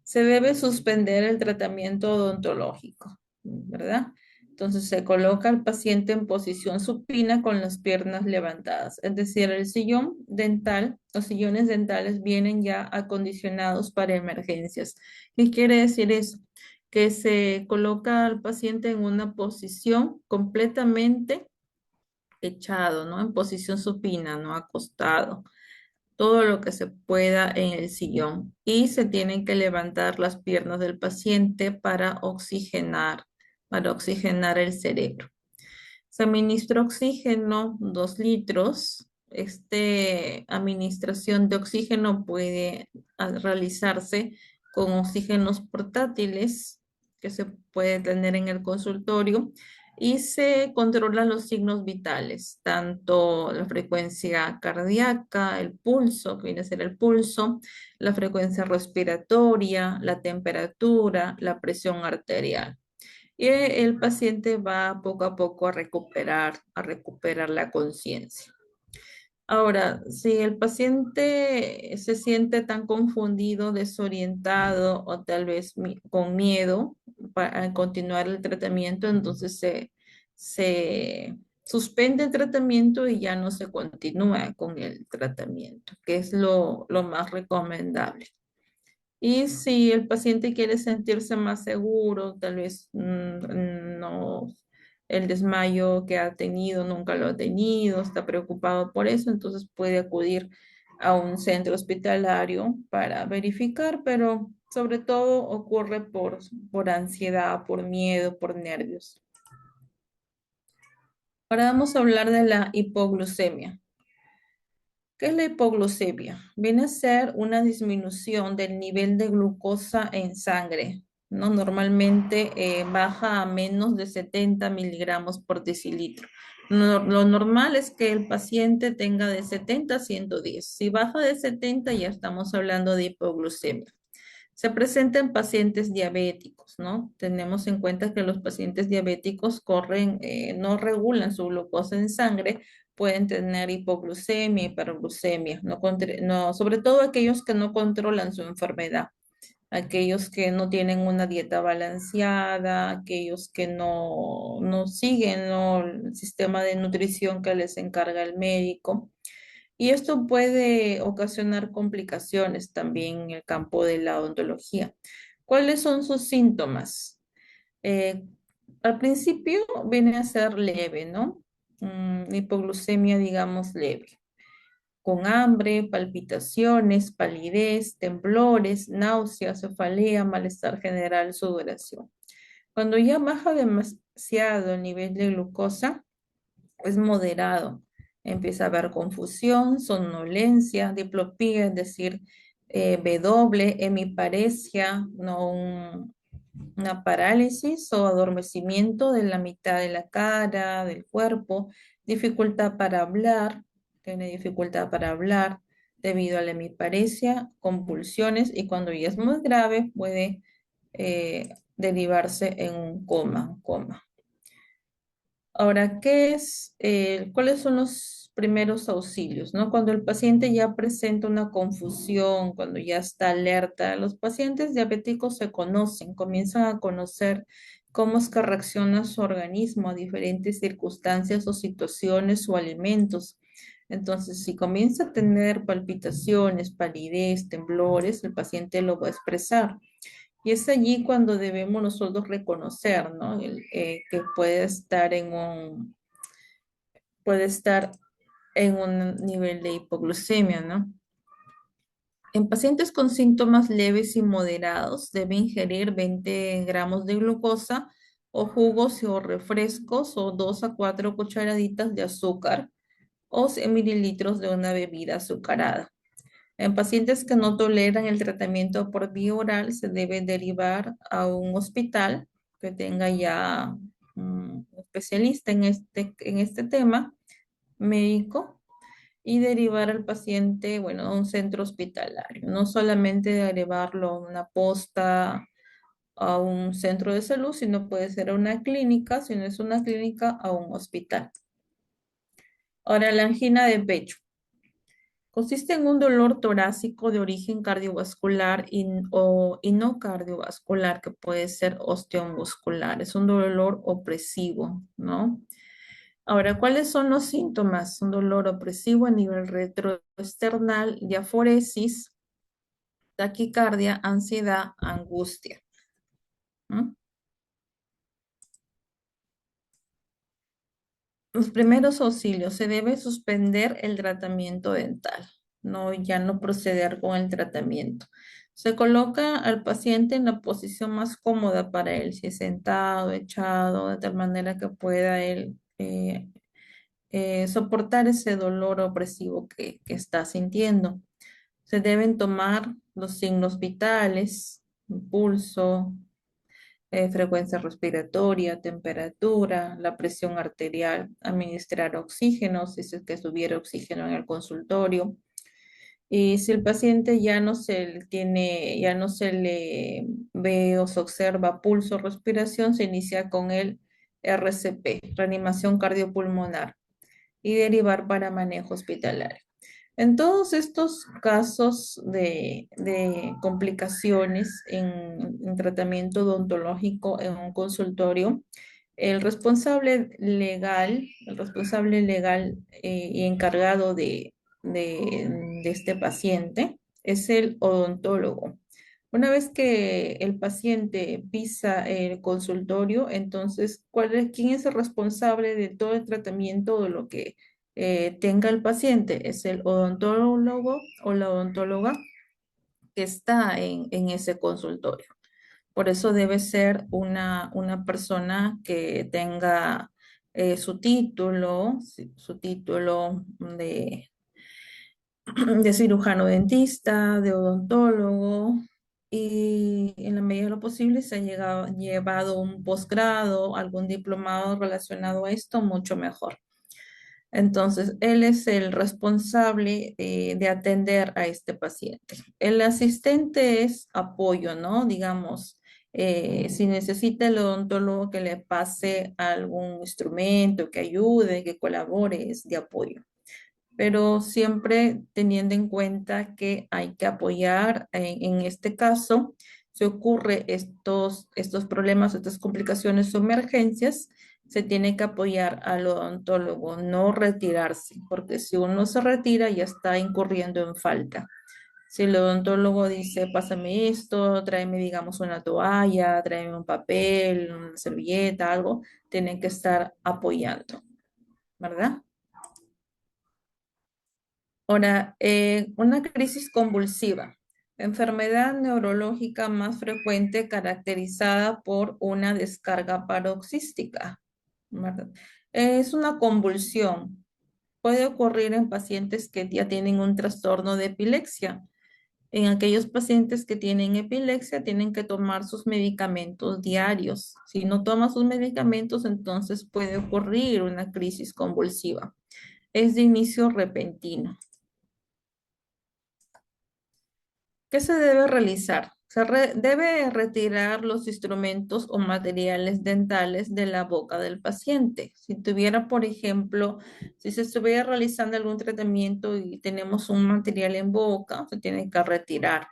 Se debe suspender el tratamiento odontológico, ¿verdad? Entonces se coloca al paciente en posición supina con las piernas levantadas, es decir, el sillón dental, los sillones dentales vienen ya acondicionados para emergencias. ¿Qué quiere decir eso? Que se coloca al paciente en una posición completamente echado, ¿no? En posición supina, no acostado, todo lo que se pueda en el sillón y se tienen que levantar las piernas del paciente para oxigenar el cerebro. Se administra oxígeno, 2 litros. Esta administración de oxígeno puede realizarse con oxígenos portátiles que se puede tener en el consultorio y se controlan los signos vitales, tanto la frecuencia cardíaca, el pulso, que viene a ser el pulso, la frecuencia respiratoria, la temperatura, la presión arterial. Y el paciente va poco a poco a recuperar la conciencia. Ahora, si el paciente se siente tan confundido, desorientado o tal vez con miedo para continuar el tratamiento, entonces se suspende el tratamiento y ya no se continúa con el tratamiento, que es lo más recomendable. Y si el paciente quiere sentirse más seguro, tal vez no, el desmayo que ha tenido nunca lo ha tenido, está preocupado por eso, entonces puede acudir a un centro hospitalario para verificar, pero sobre todo ocurre por ansiedad, por miedo, por nervios. Ahora vamos a hablar de la hipoglucemia. ¿Qué es la hipoglucemia? Viene a ser una disminución del nivel de glucosa en sangre, ¿no? Normalmente baja a menos de 70 miligramos por decilitro. Lo normal es que el paciente tenga de 70 a 110. Si baja de 70, ya estamos hablando de hipoglucemia. Se presenta en pacientes diabéticos, ¿no? Tenemos en cuenta que los pacientes diabéticos no regulan su glucosa en sangre, pueden tener hipoglucemia, hiperglucemia, sobre todo aquellos que no controlan su enfermedad, aquellos que no tienen una dieta balanceada, aquellos que no siguen, ¿no?, el sistema de nutrición que les encarga el médico. Y esto puede ocasionar complicaciones también en el campo de la odontología. ¿Cuáles son sus síntomas? Eh, Al principio viene a ser leve, ¿no? Hipoglucemia, digamos, leve, con hambre, palpitaciones, palidez, temblores, náuseas, cefalea, malestar general, sudoración. Cuando ya baja demasiado el nivel de glucosa, es moderado. Empieza a haber confusión, somnolencia, diplopía, es decir, W, hemiparesia, ¿no? Una parálisis o adormecimiento de la mitad de la cara, del cuerpo, dificultad para hablar, tiene dificultad para hablar debido a la hemiparesia, convulsiones y cuando ya es muy grave puede derivarse en un coma. Ahora, ¿cuáles son los primeros auxilios, no? Cuando el paciente ya presenta una confusión, cuando ya está alerta, los pacientes diabéticos se conocen, comienzan a conocer cómo es que reacciona su organismo a diferentes circunstancias o situaciones o alimentos. Entonces, si comienza a tener palpitaciones, palidez, temblores, el paciente lo va a expresar. Y es allí cuando debemos nosotros reconocer, ¿no? Que puede estar en un nivel de hipoglucemia, ¿no? En pacientes con síntomas leves y moderados, debe ingerir 20 gramos de glucosa o jugos o refrescos o 2 a 4 cucharaditas de azúcar o 100 mililitros de una bebida azucarada. En pacientes que no toleran el tratamiento por vía oral, se debe derivar a un hospital que tenga ya un especialista en este tema médico y derivar al paciente, bueno, a un centro hospitalario. No solamente derivarlo a una posta, a un centro de salud, sino puede ser a una clínica, si no es una clínica, a un hospital. Ahora, la angina de pecho. Consiste en un dolor torácico de origen cardiovascular y no cardiovascular, que puede ser osteomuscular. Es un dolor opresivo, ¿no? Ahora, ¿cuáles son los síntomas? Un dolor opresivo a nivel retroesternal, diaforesis, taquicardia, ansiedad, angustia. ¿No? Los primeros auxilios, se debe suspender el tratamiento dental, no, ya no proceder con el tratamiento. Se coloca al paciente en la posición más cómoda para él, si es sentado, echado, de tal manera que pueda él soportar ese dolor opresivo que está sintiendo. Se deben tomar los signos vitales, pulso, frecuencia respiratoria, temperatura, la presión arterial, administrar oxígeno, si es que tuviera oxígeno en el consultorio. Y si el paciente ya no se le ve o se observa pulso, respiración, se inicia con el RCP, reanimación cardiopulmonar. y derivar para manejo hospitalario. En todos estos casos de complicaciones en tratamiento odontológico en un consultorio, el responsable legal y encargado de este paciente es el odontólogo. Una vez que el paciente pisa el consultorio, entonces, ¿quién es el responsable de todo el tratamiento de lo que tenga el paciente? Es el odontólogo o la odontóloga que está en ese consultorio. Por eso debe ser una persona que tenga su título de cirujano dentista, de odontólogo, y en la medida de lo posible se ha llevado un posgrado, algún diplomado relacionado a esto, mucho mejor. Entonces, él es el responsable de atender a este paciente. El asistente es apoyo, ¿no? Digamos, si necesita el odontólogo que le pase algún instrumento, que ayude, que colabore, es de apoyo, pero siempre teniendo en cuenta que hay que apoyar. En este caso, si ocurre estos problemas, estas complicaciones o emergencias, se tiene que apoyar al odontólogo, no retirarse, porque si uno se retira ya está incurriendo en falta. Si el odontólogo dice, pásame esto, tráeme, digamos, una toalla, tráeme un papel, una servilleta, algo, tienen que estar apoyando, ¿verdad? Ahora, una crisis convulsiva, enfermedad neurológica más frecuente caracterizada por una descarga paroxística, ¿verdad? Es una convulsión. Puede ocurrir en pacientes que ya tienen un trastorno de epilepsia. En aquellos pacientes que tienen epilepsia tienen que tomar sus medicamentos diarios. Si no toma sus medicamentos, entonces puede ocurrir una crisis convulsiva. Es de inicio repentino. ¿Qué se debe realizar? Debe retirar los instrumentos o materiales dentales de la boca del paciente. Si tuviera, por ejemplo, si se estuviera realizando algún tratamiento y tenemos un material en boca, se tiene que retirar.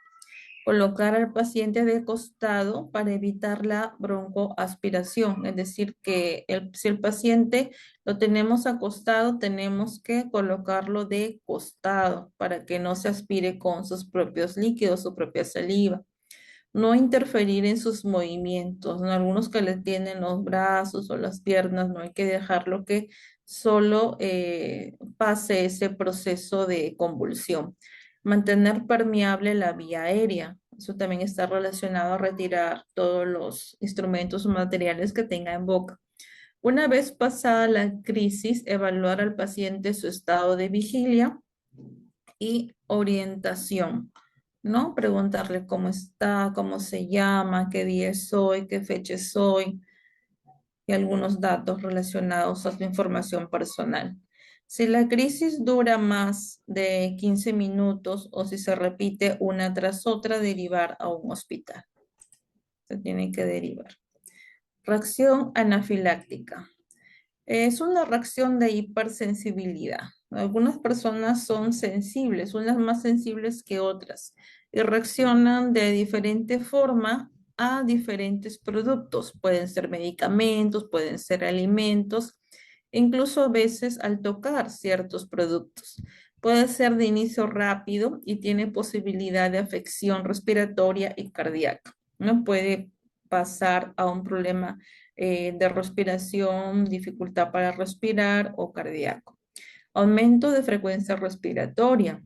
Colocar al paciente de costado para evitar la broncoaspiración, es decir, que si el paciente lo tenemos acostado, tenemos que colocarlo de costado para que no se aspire con sus propios líquidos, su propia saliva. No interferir en sus movimientos, ¿no? Algunos que le tienen los brazos o las piernas, no hay que dejarlo que solo pase ese proceso de convulsión. Mantener permeable la vía aérea. Eso también está relacionado a retirar todos los instrumentos o materiales que tenga en boca. Una vez pasada la crisis, evaluar al paciente su estado de vigilia y orientación, ¿no? Preguntarle cómo está, cómo se llama, qué día es hoy, qué fecha es hoy y algunos datos relacionados a su información personal. Si la crisis dura más de 15 minutos o si se repite una tras otra, derivar a un hospital. Se tiene que derivar. Reacción anafiláctica. Es una reacción de hipersensibilidad. Algunas personas son sensibles, unas más sensibles que otras, y reaccionan de diferente forma a diferentes productos. Pueden ser medicamentos, pueden ser alimentos, incluso a veces al tocar ciertos productos. Puede ser de inicio rápido y tiene posibilidad de afección respiratoria y cardíaca. No puede pasar a un problema de respiración, dificultad para respirar o cardíaco. Aumento de frecuencia respiratoria.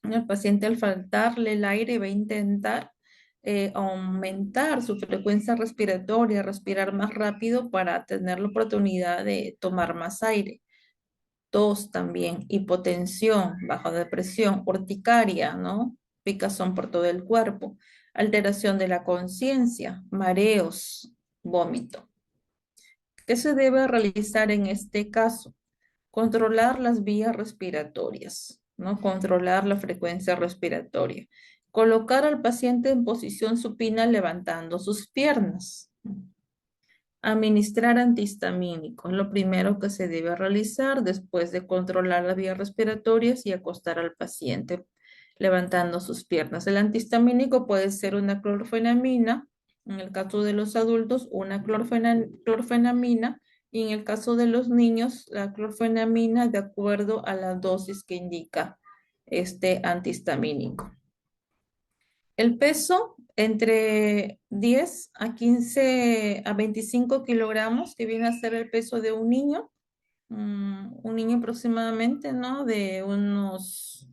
El paciente al faltarle el aire va a intentar aumentar su frecuencia respiratoria, respirar más rápido para tener la oportunidad de tomar más aire. Tos también, hipotensión, baja de presión, urticaria, ¿no? Picazón por todo el cuerpo, alteración de la conciencia, mareos, vómito. ¿Qué se debe realizar en este caso? Controlar las vías respiratorias, ¿no? Controlar la frecuencia respiratoria. Colocar al paciente en posición supina levantando sus piernas. Administrar antihistamínicos, lo primero que se debe realizar después de controlar las vías respiratorias y acostar al paciente levantando sus piernas. El antihistamínico puede ser una clorfenamina, en el caso de los adultos, una clorfenamina, y en el caso de los niños, la clorfenamina de acuerdo a la dosis que indica este antihistamínico. El peso entre 10 a 15 a 25 kilogramos, que viene a ser el peso de un niño aproximadamente, ¿no? De unos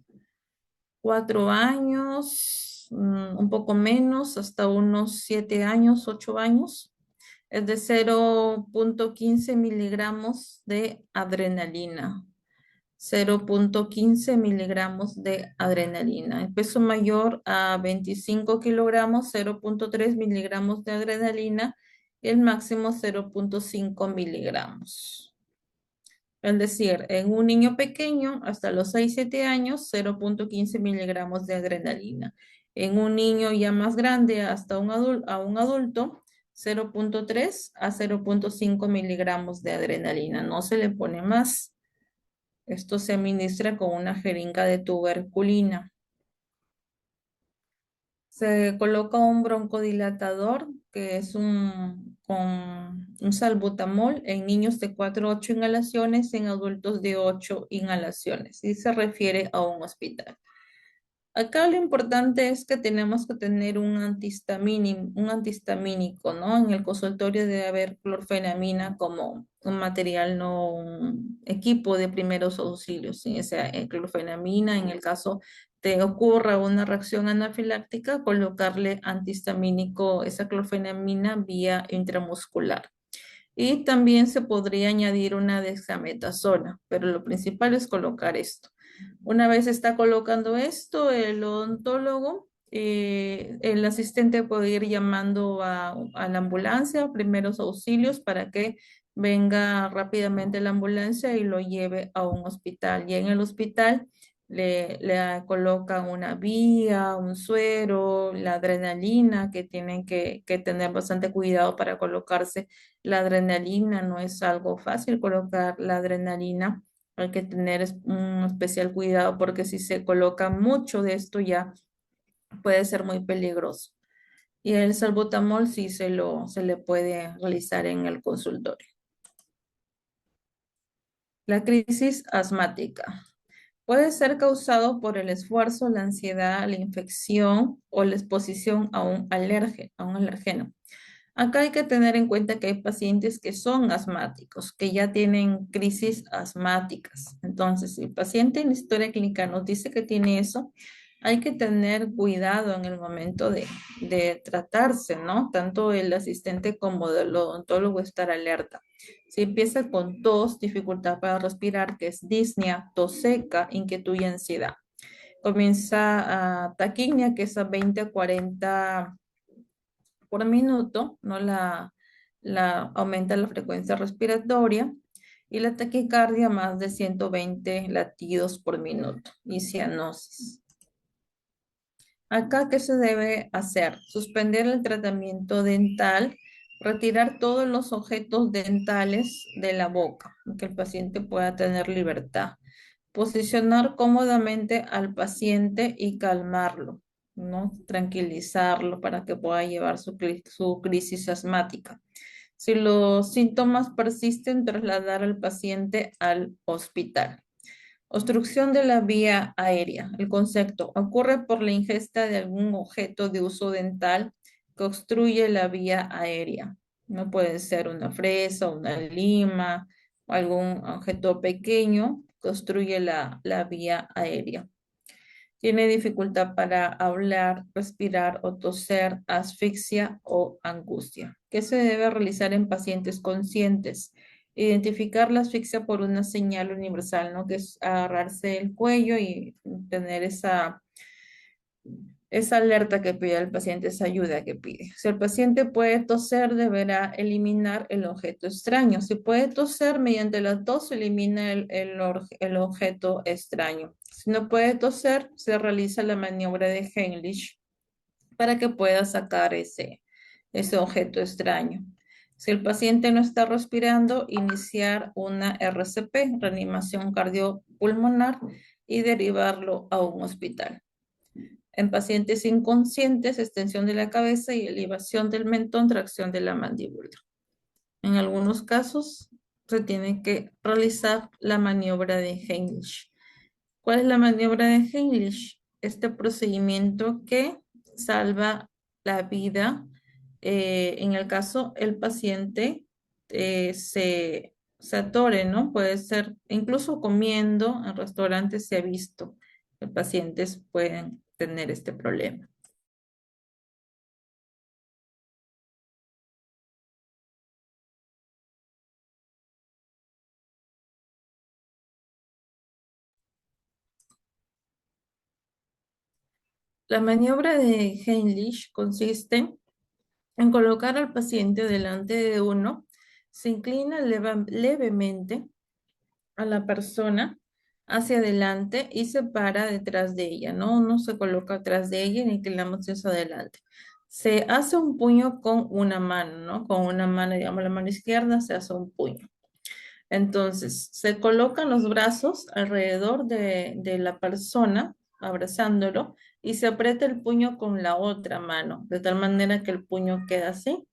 4 años, un poco menos, hasta unos 7 años, 8 años. Es de 0,15 miligramos de adrenalina. 0,15 miligramos de adrenalina. El peso mayor a 25 kilogramos, 0,3 miligramos de adrenalina. Y el máximo 0,5 miligramos. Es decir, en un niño pequeño hasta los 6, 7 años, 0,15 miligramos de adrenalina. En un niño ya más grande hasta a un adulto, 0,3 a 0,5 miligramos de adrenalina. No se le pone más. Esto se administra con una jeringa de tuberculina. Se coloca un broncodilatador, que es con un salbutamol en niños de 4 a 8 inhalaciones, en adultos de 8 inhalaciones, y se refiere a un hospital. Acá lo importante es que tenemos que tener un antihistamínico, ¿no? En el consultorio debe haber clorfenamina como un material, no un equipo de primeros auxilios. Si esa clorfenamina, en el caso te ocurra una reacción anafiláctica, colocarle antihistamínico, esa clorfenamina vía intramuscular. Y también se podría añadir una dexametasona, pero lo principal es colocar esto. Una vez está colocando esto, el odontólogo, el asistente puede ir llamando a la ambulancia, primeros auxilios, para que venga rápidamente la ambulancia y lo lleve a un hospital. Y en el hospital le colocan una vía, un suero, la adrenalina, que tienen que tener bastante cuidado para colocarse la adrenalina. No es algo fácil colocar la adrenalina. Hay que tener un especial cuidado porque si se coloca mucho de esto ya puede ser muy peligroso. Y el salbutamol sí se le puede realizar en el consultorio. La crisis asmática puede ser causado por el esfuerzo, la ansiedad, la infección o la exposición a un alergeno. Acá hay que tener en cuenta que hay pacientes que son asmáticos, que ya tienen crisis asmáticas. Entonces, si el paciente en la historia clínica nos dice que tiene eso, hay que tener cuidado en el momento de tratarse, ¿no? Tanto el asistente como el odontólogo estar alerta. Si empieza con tos, dificultad para respirar, que es disnea, tos seca, inquietud y ansiedad. Comienza a taquiña, que es a 20 a 40 por minuto, ¿no? Aumenta la frecuencia respiratoria, y la taquicardia más de 120 latidos por minuto, y cianosis. Acá, ¿qué se debe hacer? Suspender el tratamiento dental, retirar todos los objetos dentales de la boca, que el paciente pueda tener libertad. Posicionar cómodamente al paciente y calmarlo, ¿no? Tranquilizarlo para que pueda llevar su crisis asmática. Si los síntomas persisten, trasladar al paciente al hospital. Obstrucción de la vía aérea. El concepto ocurre por la ingesta de algún objeto de uso dental que obstruye la vía aérea. No puede ser una fresa, una lima o algún objeto pequeño que obstruye la vía aérea. Tiene dificultad para hablar, respirar o toser, asfixia o angustia. ¿Qué se debe realizar en pacientes conscientes? Identificar la asfixia por una señal universal, ¿no? Que es agarrarse el cuello y tener esa alerta que pide el paciente, esa ayuda que pide. Si el paciente puede toser, deberá eliminar el objeto extraño. Si puede toser, mediante la tos se elimina el objeto extraño. Si no puede toser, se realiza la maniobra de Heimlich para que pueda sacar ese objeto extraño. Si el paciente no está respirando, iniciar una RCP, reanimación cardiopulmonar, y derivarlo a un hospital. En pacientes inconscientes, extensión de la cabeza y elevación del mentón, tracción de la mandíbula. En algunos casos, se tiene que realizar la maniobra de Heimlich. ¿Cuál es la maniobra de Heimlich? Este procedimiento que salva la vida en el caso el paciente se atore, ¿no? Puede ser, incluso comiendo en restaurantes se ha visto que pacientes pueden tener este problema. La maniobra de Heimlich consiste en colocar al paciente delante de uno, se inclina levemente a la persona hacia adelante y se para detrás de ella, ¿no? Uno se coloca atrás de ella y inclinamos hacia adelante. Se hace un puño con una mano, ¿no? Con una mano, digamos la mano izquierda, se hace un puño. Entonces, se colocan los brazos alrededor de la persona, abrazándolo, y se aprieta el puño con la otra mano, de tal manera que el puño queda así.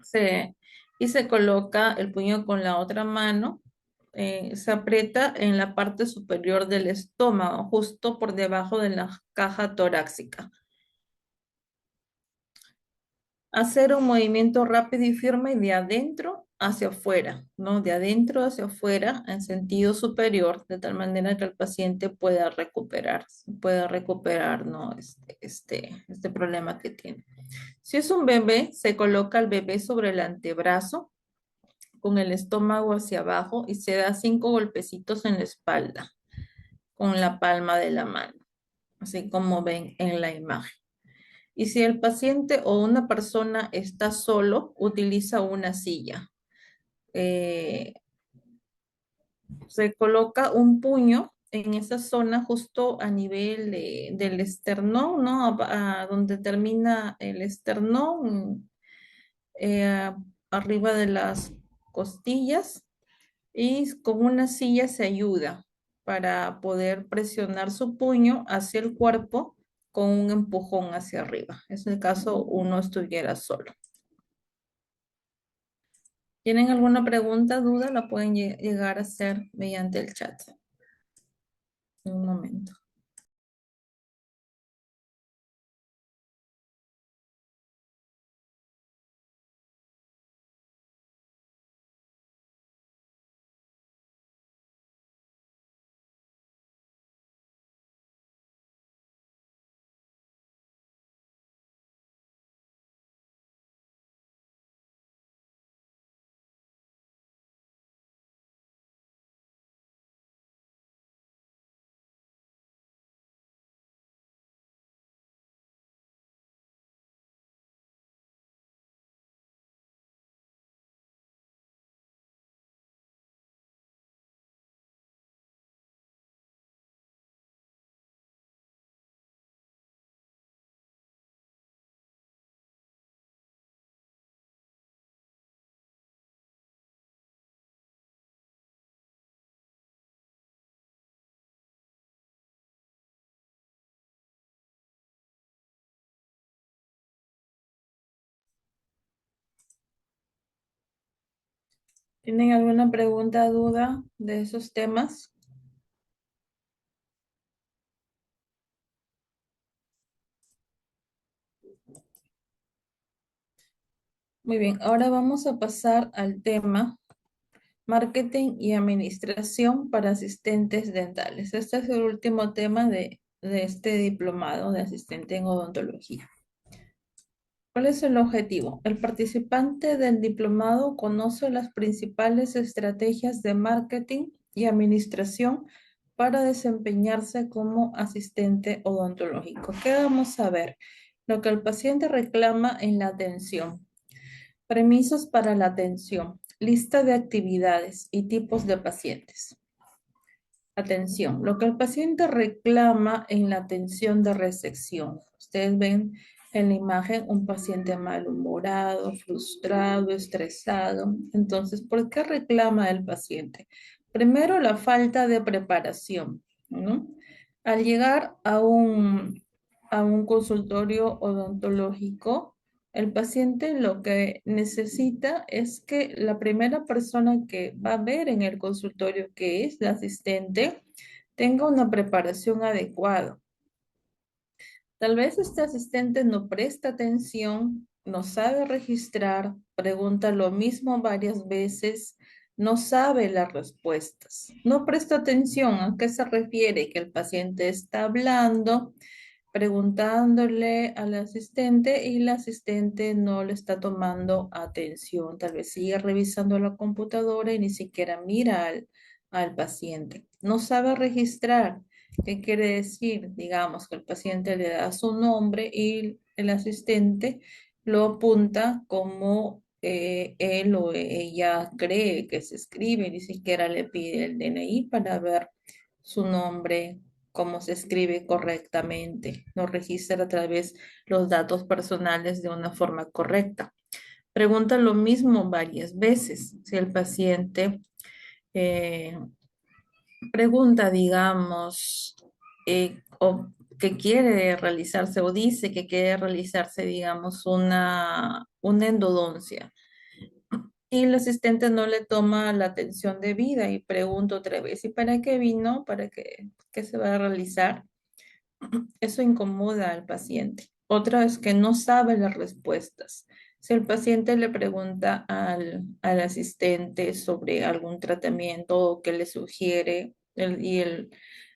Se, y se coloca el puño con la otra mano, se aprieta en la parte superior del estómago, justo por debajo de la caja torácica. Hacer un movimiento rápido y firme de adentro hacia afuera, ¿no? De adentro hacia afuera en sentido superior, de tal manera que el paciente pueda recuperar, ¿no? Este problema que tiene. Si es un bebé, se coloca al bebé sobre el antebrazo con el estómago hacia abajo y se da 5 golpecitos en la espalda con la palma de la mano, así como ven en la imagen. Y si el paciente o una persona está solo, utiliza una silla. Eh, Se coloca un puño en esa zona justo a nivel del esternón, ¿no? A donde termina el esternón, eh, arriba de las costillas, y con una silla se ayuda para poder presionar su puño hacia el cuerpo con un empujón hacia arriba. Es el caso uno estuviera solo. ¿Tienen alguna pregunta, duda? La pueden llegar a hacer mediante el chat. Un momento. ¿Tienen alguna pregunta, duda de esos temas? Muy bien, ahora vamos a pasar al tema marketing y administración para asistentes dentales. Este es el último tema de este diplomado de asistente en odontología. ¿Cuál es el objetivo? El participante del diplomado conoce las principales estrategias de marketing y administración para desempeñarse como asistente odontológico. ¿Qué vamos a ver? Lo que el paciente reclama en la atención. Permisos para la atención. Lista de actividades y tipos de pacientes. Atención. Lo que el paciente reclama en la atención de recepción. Ustedes ven en la imagen un paciente malhumorado, frustrado, estresado. Entonces, ¿por qué reclama el paciente? Primero, la falta de preparación, ¿no? Al llegar a un consultorio odontológico, el paciente lo que necesita es que la primera persona que va a ver en el consultorio, que es la asistente, tenga una preparación adecuada. Tal vez este asistente no presta atención, no sabe registrar, pregunta lo mismo varias veces, no sabe las respuestas. No presta atención a qué se refiere, que el paciente está hablando, preguntándole al asistente y el asistente no le está tomando atención. Tal vez sigue revisando la computadora y ni siquiera mira al paciente. No sabe registrar. ¿Qué quiere decir? Digamos que el paciente le da su nombre y el asistente lo apunta como él o ella cree que se escribe, ni siquiera le pide el DNI para ver su nombre, cómo se escribe correctamente, no registra a través los datos personales de una forma correcta. Pregunta lo mismo varias veces. Si el paciente eh, pregunta, digamos, o que quiere realizarse o dice que quiere realizarse, digamos, una endodoncia. Y el asistente no le toma la atención debida y pregunta otra vez, ¿y para qué vino? ¿Para qué se va a realizar? Eso incomoda al paciente. Otra es que no sabe las respuestas. Si el paciente le pregunta al asistente sobre algún tratamiento o que le sugiere y el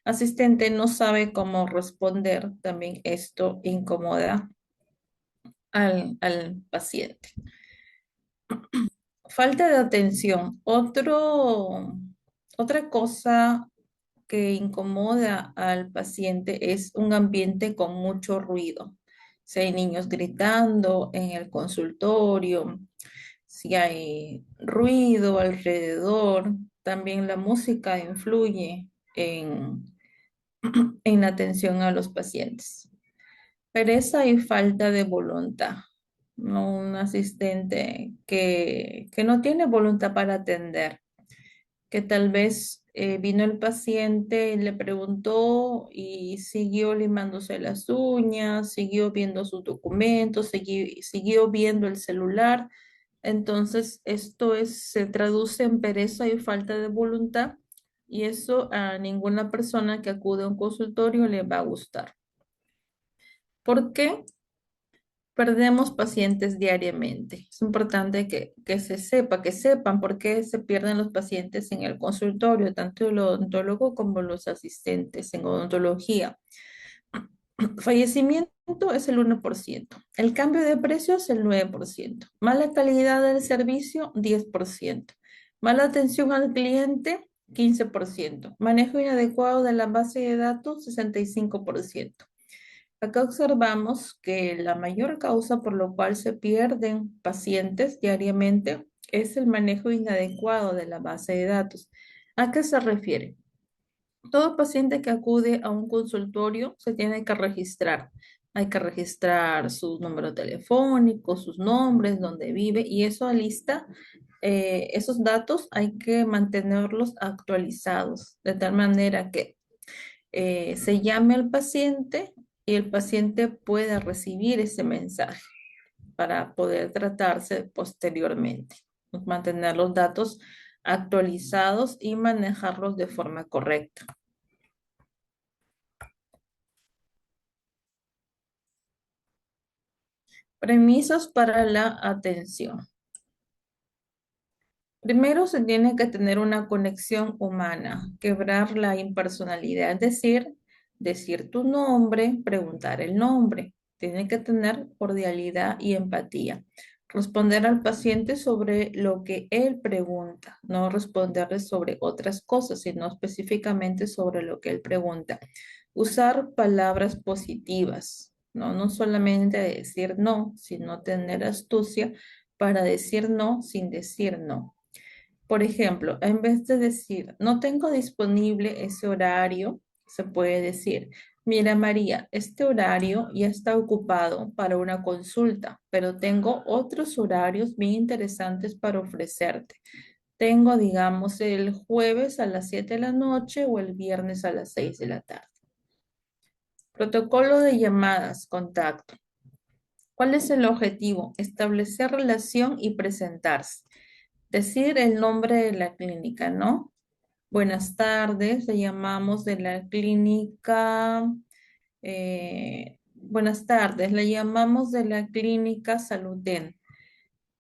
asistente no sabe cómo responder, también esto incomoda al paciente. Falta de atención. Otra cosa que incomoda al paciente es un ambiente con mucho ruido. Si hay niños gritando en el consultorio, si hay ruido alrededor, también la música influye en la atención a los pacientes. Pereza y falta de voluntad, ¿no? Un asistente que no tiene voluntad para atender, que tal vez vino el paciente, le preguntó y siguió limándose las uñas, siguió viendo sus documentos, siguió viendo el celular. Entonces, se traduce en pereza y falta de voluntad, y eso a ninguna persona que acude a un consultorio le va a gustar. ¿Por qué? Perdemos pacientes diariamente. Es importante que se sepa, que sepan por qué se pierden los pacientes en el consultorio, tanto el odontólogo como los asistentes en odontología. Fallecimiento es el 1%. El cambio de precios el 9%. Mala calidad del servicio 10%. Mala atención al cliente 15%. Manejo inadecuado de la base de datos 65%. Acá observamos que la mayor causa por lo cual se pierden pacientes diariamente es el manejo inadecuado de la base de datos. ¿A qué se refiere? Todo paciente que acude a un consultorio se tiene que registrar. Hay que registrar su número telefónico, sus nombres, dónde vive, y eso lista, esos datos hay que mantenerlos actualizados, de tal manera que se llame al paciente y el paciente pueda recibir ese mensaje para poder tratarse posteriormente. Mantener los datos actualizados y manejarlos de forma correcta. Permisos para la atención. Primero se tiene que tener una conexión humana, quebrar la impersonalidad, es decir tu nombre, preguntar el nombre. Tiene que tener cordialidad y empatía. Responder al paciente sobre lo que él pregunta, no responderle sobre otras cosas, sino específicamente sobre lo que él pregunta. Usar palabras positivas, no, no solamente decir no, sino tener astucia para decir no sin decir no. Por ejemplo, en vez de decir, no tengo disponible ese horario, Se puede decir, mira María, este horario ya está ocupado para una consulta, pero tengo otros horarios bien interesantes para ofrecerte. Tengo, digamos, el jueves a las 7 de la noche o el viernes a las 6 de la tarde. Protocolo de llamadas, contacto. ¿Cuál es el objetivo? Establecer relación y presentarse. Decir el nombre de la clínica, ¿no? Buenas tardes, le llamamos de la clínica. Buenas tardes, le llamamos de la clínica Saluden,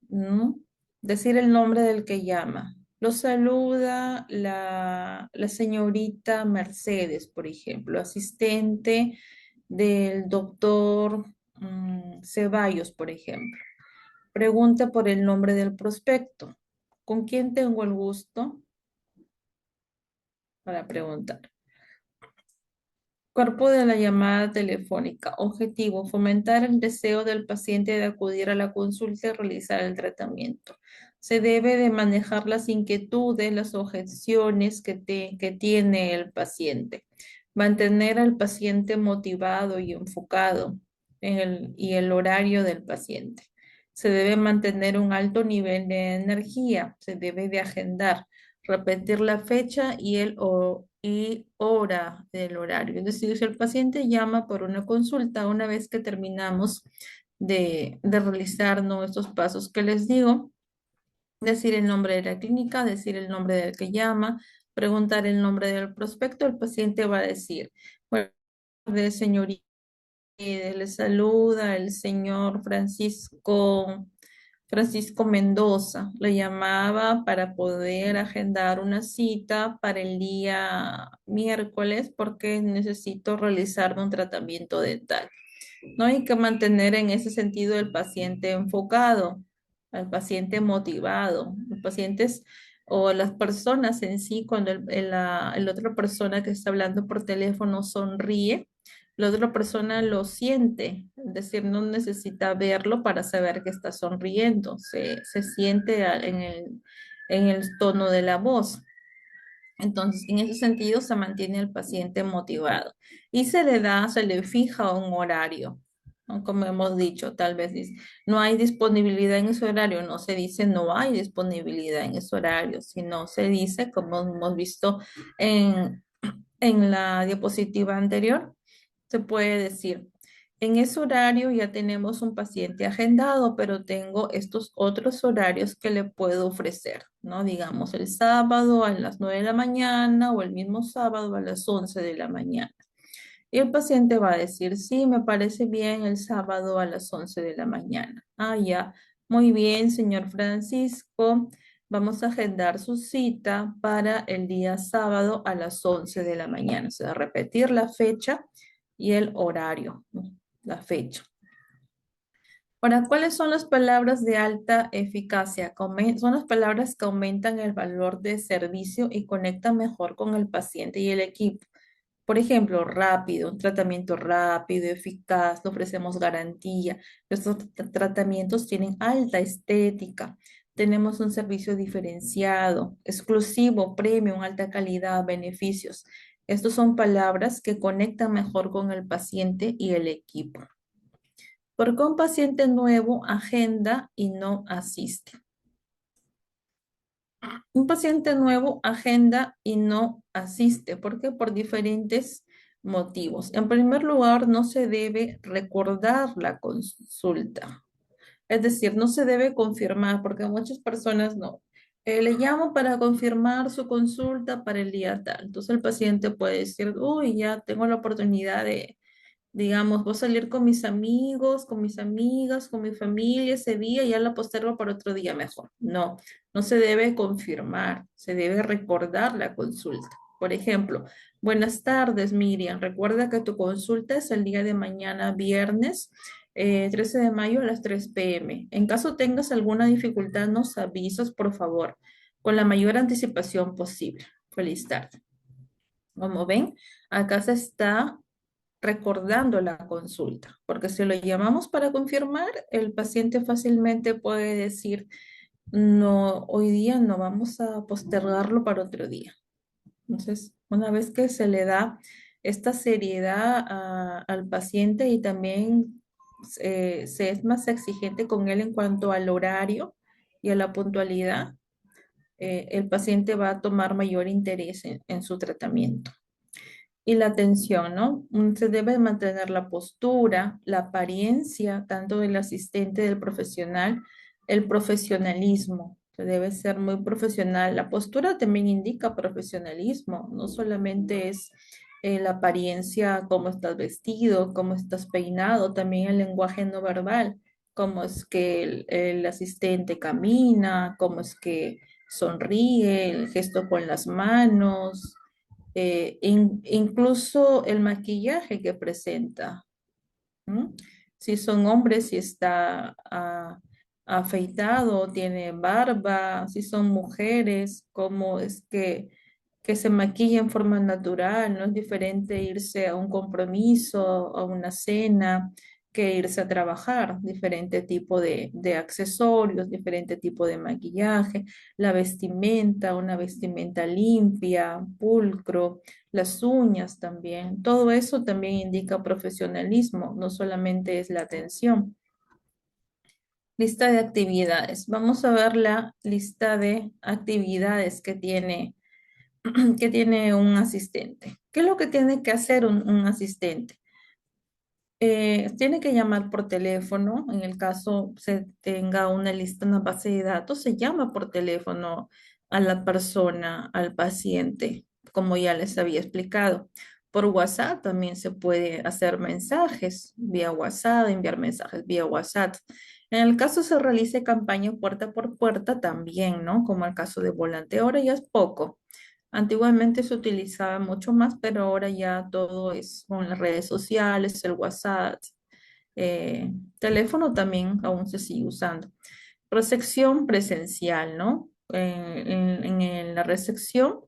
¿no? Decir el nombre del que llama. Lo saluda la señorita Mercedes, por ejemplo, asistente del doctor Ceballos, por ejemplo. Pregunta por el nombre del prospecto. ¿Con quién tengo el gusto para preguntar? Cuerpo de la llamada telefónica. Objetivo, fomentar el deseo del paciente de acudir a la consulta y realizar el tratamiento. Se debe de manejar las inquietudes, las objeciones que tiene el paciente. Mantener al paciente motivado y enfocado y el horario del paciente. Se debe mantener un alto nivel de energía. Se debe de agendar repetir la fecha y hora del horario. Es decir, si el paciente llama por una consulta, una vez que terminamos de realizar, ¿no?, estos pasos que les digo, decir el nombre de la clínica, decir el nombre del que llama, preguntar el nombre del prospecto, el paciente va a decir, bueno, de señorita, le saluda el señor Francisco Mendoza. Le llamaba para poder agendar una cita para el día miércoles porque necesito realizarme un tratamiento dental. No hay que mantener en ese sentido el paciente enfocado, al paciente motivado. Los pacientes o las personas en sí, cuando la otra persona que está hablando por teléfono sonríe, la otra persona lo siente, es decir, no necesita verlo para saber que está sonriendo, se siente en el tono de la voz. Entonces, en ese sentido, se mantiene el paciente motivado y se le fija un horario, ¿no? Como hemos dicho, tal vez dice, no hay disponibilidad en ese horario, no se dice no hay disponibilidad en ese horario, sino se dice, como hemos visto en, en la diapositiva anterior, se puede decir, en ese horario ya tenemos un paciente agendado, pero tengo estos otros horarios que le puedo ofrecer, ¿no? Digamos el sábado a las 9 de la mañana o el mismo sábado a las 11 de la mañana. Y el paciente va a decir, sí, me parece bien el sábado a las 11 de la mañana. Ah, ya. Muy bien, señor Francisco. Vamos a agendar su cita para el día sábado a las 11 de la mañana. Se va a repetir la fecha y el horario, ¿no? La fecha. Ahora, ¿cuáles son las palabras de alta eficacia? Son las palabras que aumentan el valor de servicio y conectan mejor con el paciente y el equipo. Por ejemplo, rápido, un tratamiento rápido, eficaz, le ofrecemos garantía. Nuestros tratamientos tienen alta estética. Tenemos un servicio diferenciado, exclusivo, premium, alta calidad, beneficios. Estas son palabras que conectan mejor con el paciente y el equipo. Porque un paciente nuevo agenda y no asiste. Un paciente nuevo agenda y no asiste. ¿Por qué? Por diferentes motivos. En primer lugar, no se debe recordar la consulta. Es decir, no se debe confirmar, porque muchas personas no. Le llamo para confirmar su consulta para el día tal. Entonces el paciente puede decir, uy, ya tengo la oportunidad de, digamos, voy a salir con mis amigos, con mis amigas, con mi familia ese día y ya la postergo para otro día mejor. No, no se debe confirmar, se debe recordar la consulta. Por ejemplo, buenas tardes, Miriam. Recuerda que tu consulta es el día de mañana, viernes, 13 de mayo a las 3 p.m. En caso tengas alguna dificultad, nos avisas, por favor, con la mayor anticipación posible. Feliz tarde. Como ven, acá se está recordando la consulta, porque si lo llamamos para confirmar, el paciente fácilmente puede decir, no, hoy día no, vamos a postergarlo para otro día. Entonces, una vez que se le da esta seriedad al paciente y también se es más exigente con él en cuanto al horario y a la puntualidad. El paciente va a tomar mayor interés en su tratamiento. Y la atención, ¿no? Se debe mantener la postura, la apariencia, tanto del asistente, del profesional, el profesionalismo. Se debe ser muy profesional. La postura también indica profesionalismo, no solamente es la apariencia, cómo estás vestido, cómo estás peinado, también el lenguaje no verbal, cómo es que el asistente camina, cómo es que sonríe, el gesto con las manos, incluso el maquillaje que presenta. ¿M? Si son hombres, si está afeitado, tiene barba, si son mujeres, cómo es que se maquilla en forma natural, no es diferente irse a un compromiso, a una cena, que irse a trabajar, diferente tipo de accesorios, diferente tipo de maquillaje, la vestimenta, una vestimenta limpia, pulcro, las uñas también, todo eso también indica profesionalismo, no solamente es la atención. Lista de actividades. Vamos a ver la lista de actividades que tiene un asistente. ¿Qué es lo que tiene que hacer un asistente? Tiene que llamar por teléfono, en el caso se tenga una lista, una base de datos, se llama por teléfono a la persona, al paciente, como ya les había explicado. Por WhatsApp también se puede hacer mensajes vía WhatsApp, enviar mensajes vía WhatsApp. En el caso se realice campaña puerta por puerta también, ¿no? Como el caso de volante. Ahora ya es poco. Antiguamente se utilizaba mucho más, pero ahora ya todo es con las redes sociales, el WhatsApp, teléfono también aún se sigue usando. Recepción presencial, ¿no? En la recepción,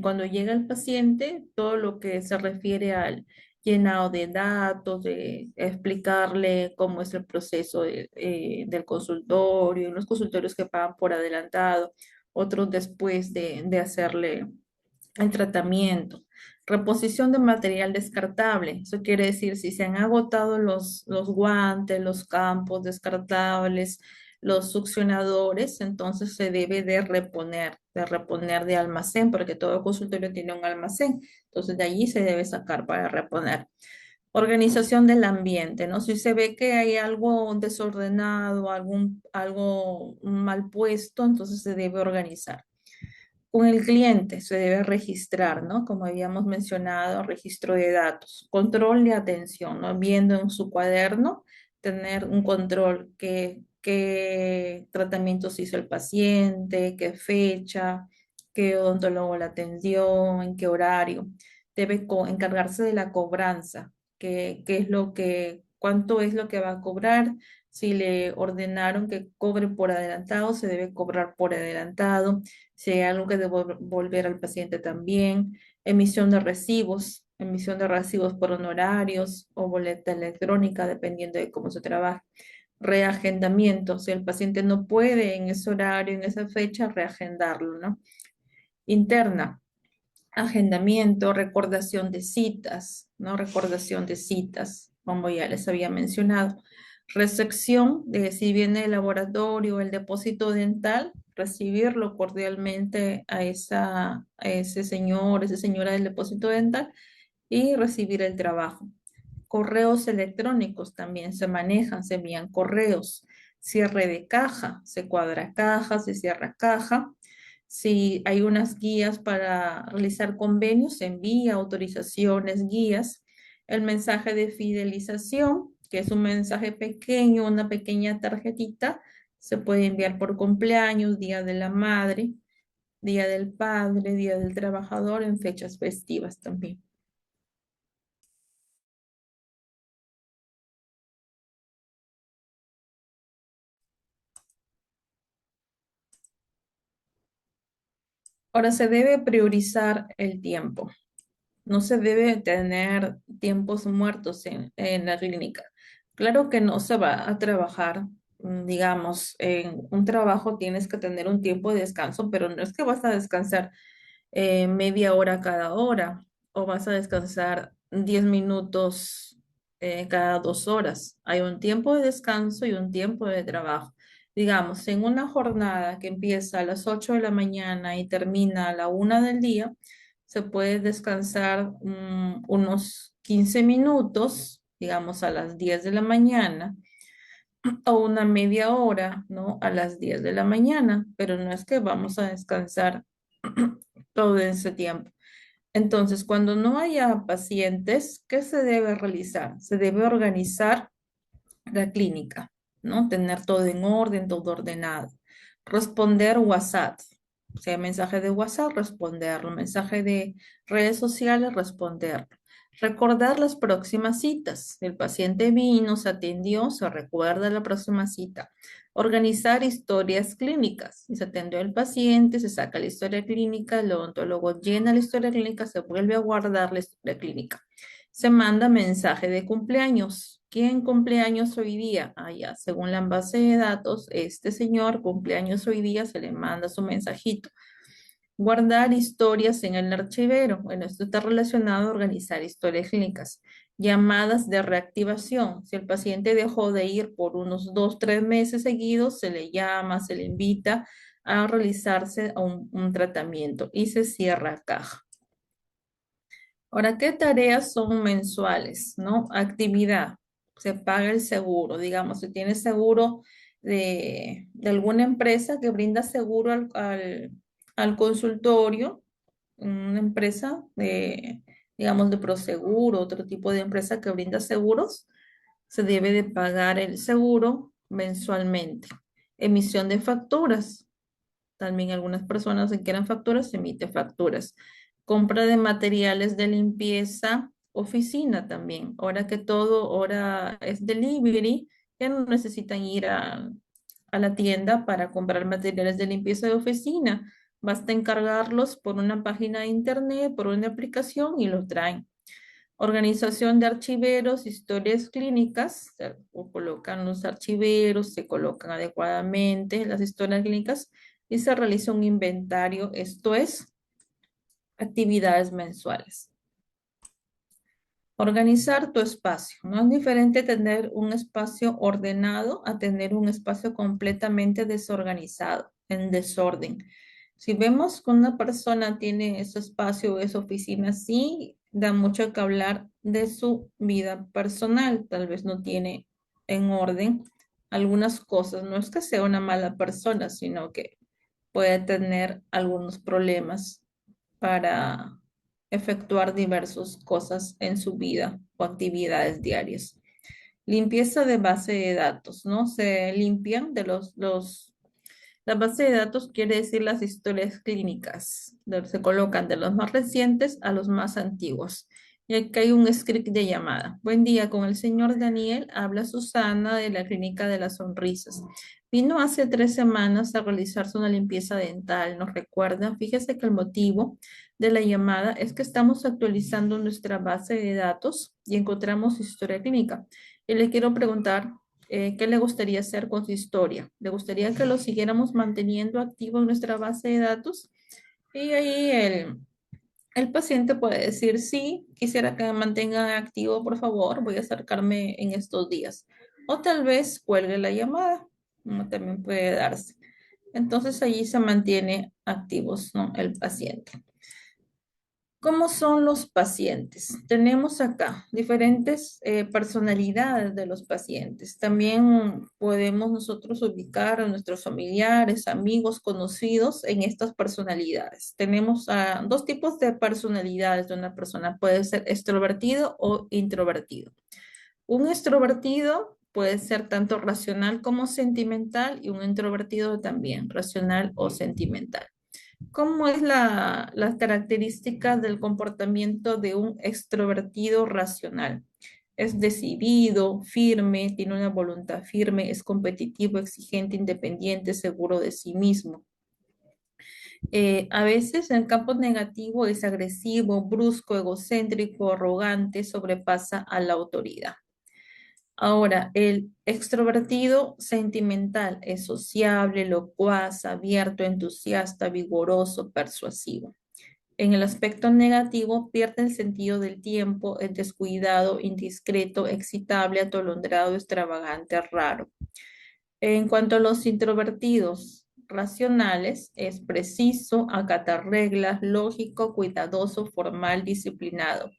cuando llega el paciente, todo lo que se refiere al llenado de datos, de explicarle cómo es el proceso del consultorio, los consultorios que pagan por adelantado, otros después de hacerle el tratamiento. Reposición de material descartable. Eso quiere decir, si se han agotado los guantes, los campos descartables, los succionadores, entonces se debe de reponer de almacén, porque todo consultorio tiene un almacén. Entonces de allí se debe sacar para reponer. Organización del ambiente, ¿no? Si se ve que hay algo desordenado, algo mal puesto, entonces se debe organizar. Con el cliente se debe registrar, ¿no? Como habíamos mencionado, registro de datos, control de atención, ¿no? Viendo en su cuaderno, tener un control, qué tratamientos hizo el paciente, qué fecha, qué odontólogo la atendió, en qué horario. Debe encargarse de la cobranza, qué es cuánto es lo que va a cobrar. Si le ordenaron que cobre por adelantado, se debe cobrar por adelantado. Si hay algo que devolver al paciente también, emisión de recibos por honorarios o boleta electrónica, dependiendo de cómo se trabaje. Reagendamiento, si el paciente no puede en ese horario, en esa fecha, reagendarlo, ¿no? Interna, agendamiento, recordación de citas, ¿no? Recordación de citas, como ya les había mencionado. Recepción de si viene el laboratorio, el depósito dental, recibirlo cordialmente a esa señora del depósito dental y recibir el trabajo. Correos electrónicos también se manejan, se envían correos. Cierre de caja, se cuadra caja, se cierra caja. Si hay unas guías para realizar convenios, se envía autorizaciones, guías. El mensaje de fidelización, que es un mensaje pequeño, una pequeña tarjetita, se puede enviar por cumpleaños, Día de la Madre, Día del Padre, Día del Trabajador, en fechas festivas también. Ahora se debe priorizar el tiempo. No se debe tener tiempos muertos en la clínica. Claro que no se va a trabajar, digamos, en un trabajo tienes que tener un tiempo de descanso, pero no es que vas a descansar media hora cada hora. o vas a descansar 10 minutos cada 2 horas. Hay un tiempo de descanso y un tiempo de trabajo. Digamos, en una jornada que empieza a las 8 de la mañana y termina a la 1 del día, se puede descansar unos 15 minutos, digamos, a las 10 de la mañana o una media hora, ¿no? A las 10 de la mañana, pero no es que vamos a descansar todo ese tiempo. Entonces, cuando no haya pacientes, ¿qué se debe realizar? Se debe organizar la clínica, ¿no? Tener todo en orden, todo ordenado. Responder WhatsApp, o sea, mensaje de WhatsApp, responderlo. Mensaje de redes sociales, responderlo. Recordar las próximas citas. El paciente vino, se atendió, se recuerda la próxima cita. Organizar historias clínicas. Y se atendió el paciente, se saca la historia clínica, el odontólogo llena la historia clínica, se vuelve a guardar la historia clínica. Se manda mensaje de cumpleaños. ¿Quién cumpleaños hoy día? Ah, ya, según la base de datos, este señor cumpleaños hoy día, se le manda su mensajito. Guardar historias en el archivero. Bueno, esto está relacionado a organizar historias clínicas. Llamadas de reactivación. Si el paciente dejó de ir por unos 2, 3 meses seguidos, se le llama, se le invita a realizarse un tratamiento y se cierra caja. Ahora, ¿qué tareas son mensuales? ¿No? Actividad. Se paga el seguro. Digamos, si tienes seguro de alguna empresa que brinda seguro al consultorio, una empresa de, digamos, de Proseguro, otro tipo de empresa que brinda seguros, se debe de pagar el seguro mensualmente. Emisión de facturas. También algunas personas que quieran facturas, emite facturas. Compra de materiales de limpieza, oficina también. Ahora que todo ahora es delivery, ya no necesitan ir a la tienda para comprar materiales de limpieza de oficina. Basta encargarlos por una página de internet, por una aplicación y lo traen. Organización de archiveros, historias clínicas, o colocan los archiveros, se colocan adecuadamente las historias clínicas y se realiza un inventario, esto es, actividades mensuales. Organizar tu espacio. No es diferente tener un espacio ordenado a tener un espacio completamente desorganizado, en desorden. Si vemos que una persona tiene ese espacio o esa oficina así, da mucho que hablar de su vida personal. Tal vez no tiene en orden algunas cosas. No es que sea una mala persona, sino que puede tener algunos problemas para efectuar diversas cosas en su vida o actividades diarias. Limpieza de base de datos, ¿no? Se limpian de la base de datos quiere decir las historias clínicas. Se colocan de los más recientes a los más antiguos. Y aquí hay un script de llamada. Buen día, con el señor Daniel. Habla Susana de la Clínica de las Sonrisas. Vino hace 3 semanas a realizarse una limpieza dental. ¿Nos recuerda? Fíjese que el motivo de la llamada es que estamos actualizando nuestra base de datos y encontramos historia clínica. Y le quiero preguntar ¿qué le gustaría hacer con su historia? ¿Le gustaría que lo siguiéramos manteniendo activo en nuestra base de datos? Y ahí el paciente puede decir, sí, quisiera que me mantengan activo, por favor, voy a acercarme en estos días. O tal vez cuelgue la llamada, como también puede darse. Entonces allí se mantiene activos, ¿no? El paciente. ¿Cómo son los pacientes? Tenemos acá diferentes personalidades de los pacientes. También podemos nosotros ubicar a nuestros familiares, amigos, conocidos en estas personalidades. Tenemos dos tipos de personalidades de una persona. Puede ser extrovertido o introvertido. Un extrovertido puede ser tanto racional como sentimental y un introvertido también, racional o sentimental. ¿Cómo es las características del comportamiento de un extrovertido racional? Es decidido, firme, tiene una voluntad firme, es competitivo, exigente, independiente, seguro de sí mismo. A veces en el campo negativo es agresivo, brusco, egocéntrico, arrogante, sobrepasa a la autoridad. Ahora, el extrovertido sentimental es sociable, locuaz, abierto, entusiasta, vigoroso, persuasivo. En el aspecto negativo, pierde el sentido del tiempo, es descuidado, indiscreto, excitable, atolondrado, extravagante, raro. En cuanto a los introvertidos racionales, es preciso, acata reglas, lógico, cuidadoso, formal, disciplinado.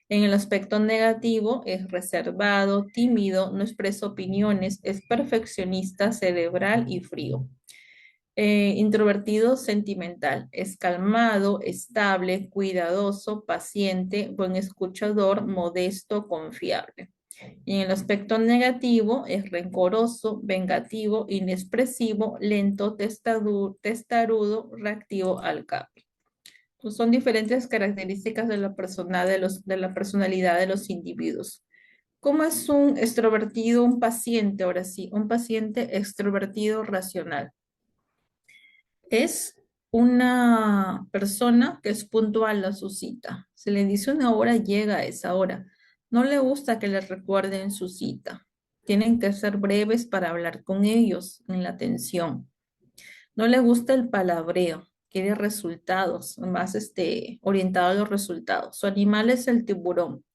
En el aspecto negativo, es reservado, tímido, no expresa opiniones, es perfeccionista, cerebral y frío. Introvertido sentimental, es calmado, estable, cuidadoso, paciente, buen escuchador, modesto, confiable. Y en el aspecto negativo es rencoroso, vengativo, inexpresivo, lento, testarudo, reactivo al cambio. Pues son diferentes características de la persona, de la personalidad de los individuos. ¿Cómo es un extrovertido, un paciente? Ahora sí, un paciente extrovertido racional. Es una persona que es puntual a su cita. Se le dice una hora, llega a esa hora. No le gusta que le recuerden su cita. Tienen que ser breves para hablar con ellos en la atención. No le gusta el palabreo, quiere resultados, más orientado a los resultados. Su animal es el tiburón.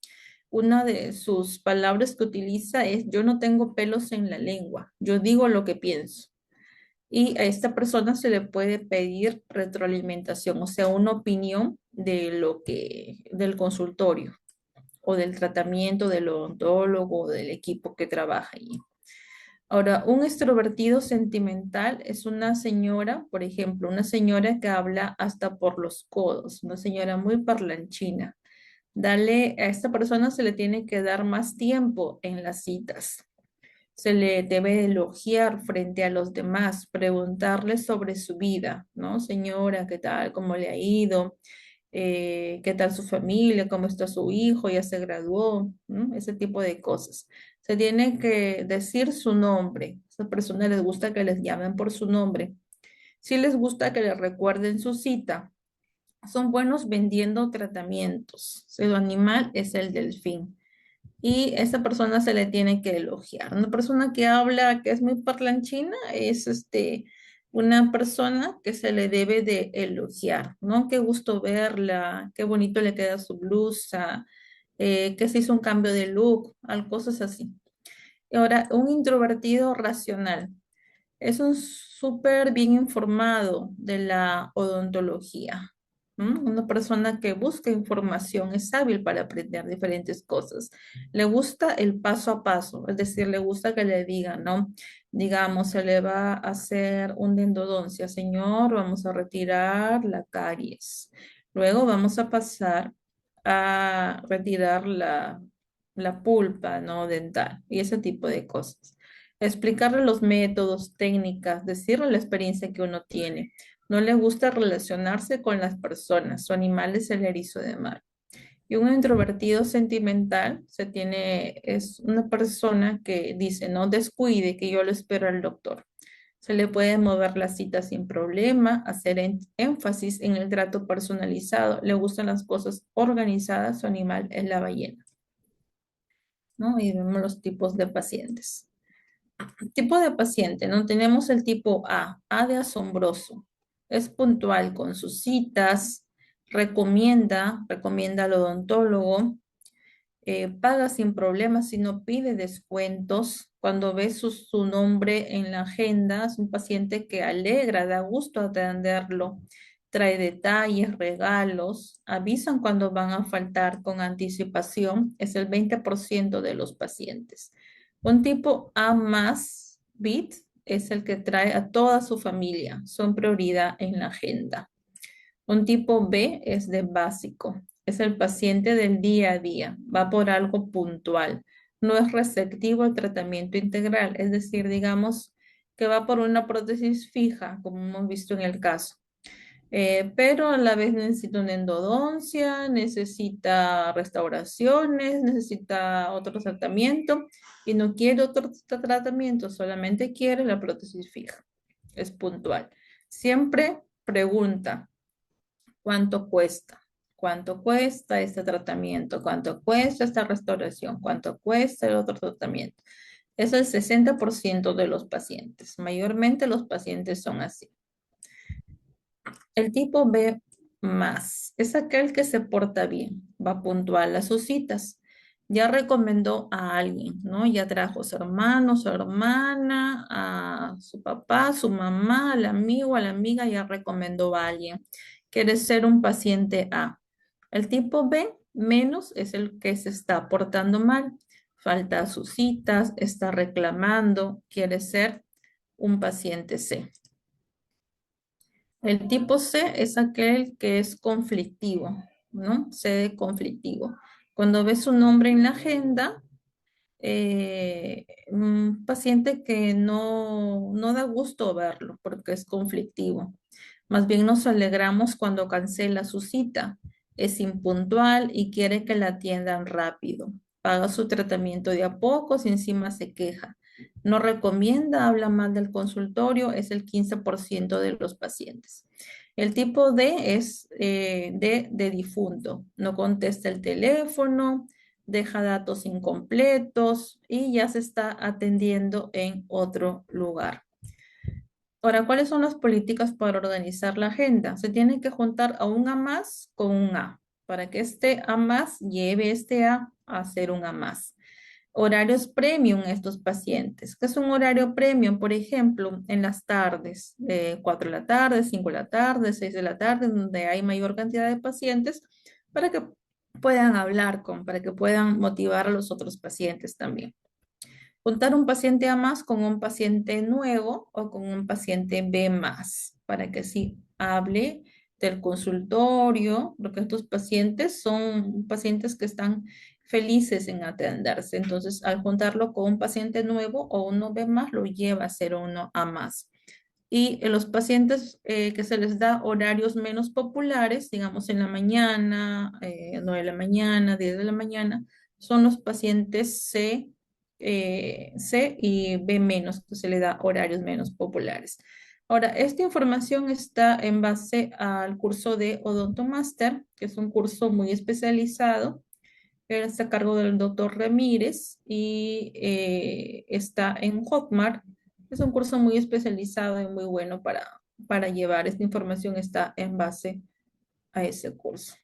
Una de sus palabras que utiliza es: yo no tengo pelos en la lengua, yo digo lo que pienso. Y a esta persona se le puede pedir retroalimentación, o sea, una opinión de del consultorio o del tratamiento del odontólogo o del equipo que trabaja allí. Ahora, un extrovertido sentimental es una señora, por ejemplo, una señora que habla hasta por los codos, una señora muy parlanchina. A esta persona se le tiene que dar más tiempo en las citas. Se le debe elogiar frente a los demás, preguntarle sobre su vida, ¿no? Señora, ¿qué tal? ¿Cómo le ha ido? ¿Qué tal su familia? ¿Cómo está su hijo? ¿Ya se graduó? ¿No? Ese tipo de cosas. Se tiene que decir su nombre. A esas personas les gusta que les llamen por su nombre. Si les gusta que les recuerden su cita, son buenos vendiendo tratamientos. Su animal es el delfín y esa persona se le tiene que elogiar. Una persona que habla, que es muy parlanchina, es una persona que se le debe de elogiar, ¿no? Qué gusto verla, qué bonito le queda su blusa, que se hizo un cambio de look, cosas así. Ahora, un introvertido racional. Es un súper bien informado de la odontología. Una persona que busca información es hábil para aprender diferentes cosas. Le gusta el paso a paso, es decir, le gusta que le digan, ¿no? Digamos, se le va a hacer una endodoncia, señor, vamos a retirar la caries. Luego vamos a pasar a retirar la pulpa, ¿no? Dental y ese tipo de cosas. Explicarle los métodos, técnicas, decirle la experiencia que uno tiene. No le gusta relacionarse con las personas. Su animal es el erizo de mar. Y un introvertido sentimental es una persona que dice: no descuide, que yo lo espero al doctor. Se le puede mover la cita sin problema, hacer énfasis en el trato personalizado. Le gustan las cosas organizadas. Su animal es la ballena, ¿no? Y vemos los tipos de pacientes. Tipo de paciente, ¿no? Tenemos el tipo A de asombroso. Es puntual con sus citas, recomienda al odontólogo, paga sin problemas y no pide descuentos. Cuando ve su nombre en la agenda, es un paciente que alegra, da gusto atenderlo, trae detalles, regalos, avisan cuando van a faltar con anticipación, es el 20% de los pacientes. Un tipo A más, BIT, es el que trae a toda su familia, son prioridad en la agenda. Un tipo B es de básico, es el paciente del día a día, va por algo puntual, no es receptivo al tratamiento integral, es decir, digamos que va por una prótesis fija, como hemos visto en el caso. Pero a la vez necesita una endodoncia, necesita restauraciones, necesita otro tratamiento y no quiere otro tratamiento, solamente quiere la prótesis fija. Es puntual. Siempre pregunta: ¿cuánto cuesta? ¿Cuánto cuesta este tratamiento? ¿Cuánto cuesta esta restauración? ¿Cuánto cuesta el otro tratamiento? Es el 60% de los pacientes. Mayormente los pacientes son así. El tipo B más. Es aquel que se porta bien, va puntual a sus citas. Ya recomendó a alguien, ¿no? Ya trajo a su hermano, su hermana, a su papá, su mamá, al amigo, a la amiga, ya recomendó a alguien. Quiere ser un paciente A. El tipo B menos es el que se está portando mal, falta a sus citas, está reclamando, quiere ser un paciente C. El tipo C es aquel que es conflictivo, ¿no? C de conflictivo. Cuando ves su nombre en la agenda, un paciente que no da gusto verlo porque es conflictivo. Más bien nos alegramos cuando cancela su cita. Es impuntual y quiere que la atiendan rápido. Paga su tratamiento de a pocos y encima se queja. No recomienda, habla mal del consultorio, es el 15% de los pacientes. El tipo D es de difunto. No contesta el teléfono, deja datos incompletos y ya se está atendiendo en otro lugar. Ahora, ¿cuáles son las políticas para organizar la agenda? Se tiene que juntar a un A más con un A, para que este A más lleve este A ser un A más. Horarios premium a estos pacientes. ¿Qué es un horario premium? Por ejemplo, en las tardes, 4 de la tarde, 5 de la tarde, 6 de la tarde, donde hay mayor cantidad de pacientes, para que puedan hablar para que puedan motivar a los otros pacientes también. Juntar un paciente A más con un paciente nuevo o con un paciente B más, para que así hable del consultorio, porque estos pacientes son pacientes que están felices en atenderse. Entonces, al juntarlo con un paciente nuevo o uno B más, lo lleva a ser uno A más. Y en los pacientes que se les da horarios menos populares, digamos en la mañana, 9 de la mañana, 10 de la mañana, son los pacientes C y B menos, que se le da horarios menos populares. Ahora, esta información está en base al curso de Odontomaster, que es un curso muy especializado, que está a cargo del doctor Ramírez y está en Hotmart. Es un curso muy especializado y muy bueno para llevar. Esta información está en base a ese curso.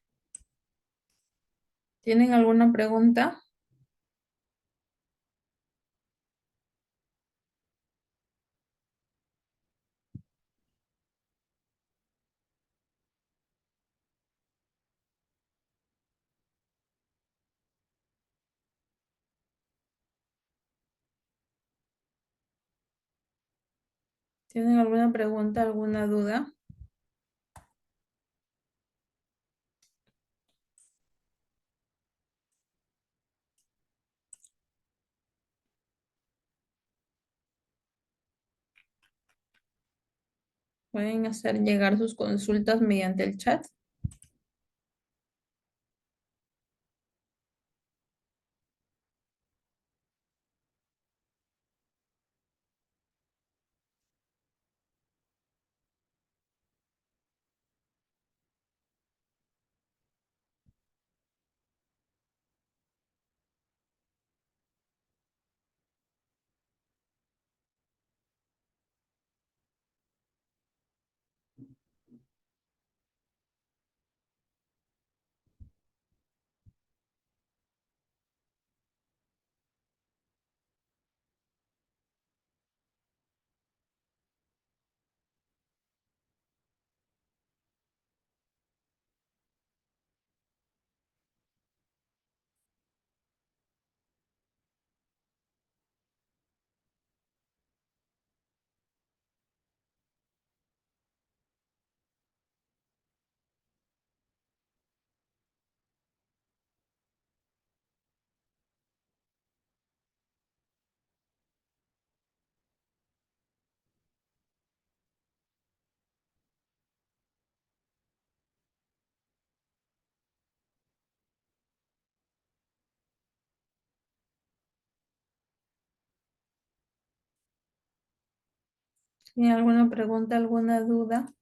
¿Tienen alguna pregunta? ¿Tienen alguna pregunta, alguna duda? Pueden hacer llegar sus consultas mediante el chat. ¿Tienen alguna pregunta, alguna duda?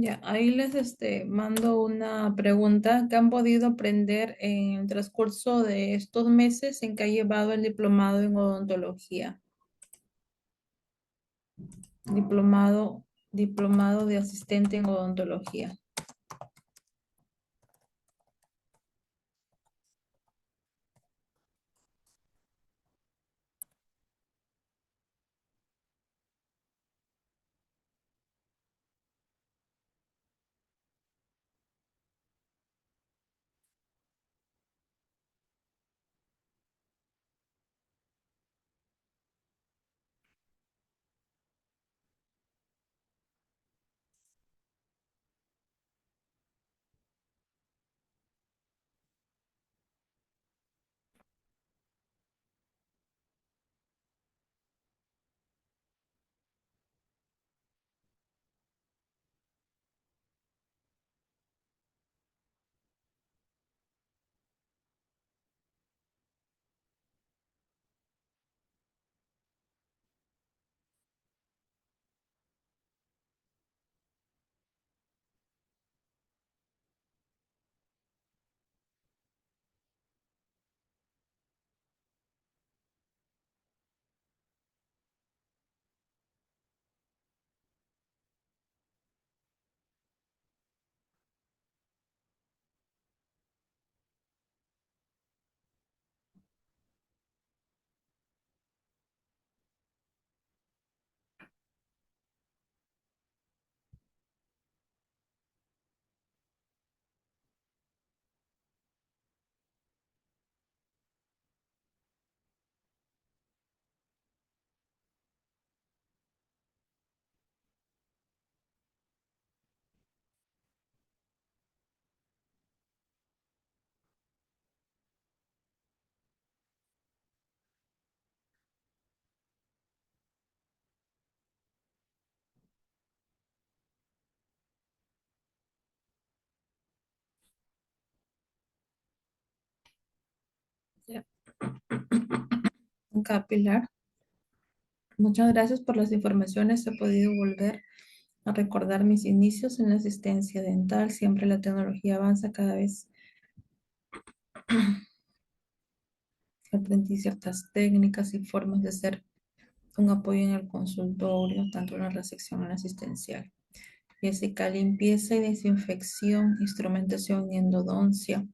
Ya, ahí les mando una pregunta. ¿Qué han podido aprender en el transcurso de estos meses en que ha llevado el diplomado en odontología? Diplomado, diplomado de asistente en odontología. Ya. Capilar. Muchas gracias por las informaciones. He podido volver a recordar mis inicios en la asistencia dental. Siempre la tecnología avanza cada vez. Aprendí ciertas técnicas y formas de hacer un apoyo en el consultorio, tanto en la recepción como en la asistencial. Física, limpieza y desinfección, instrumentación y endodoncia,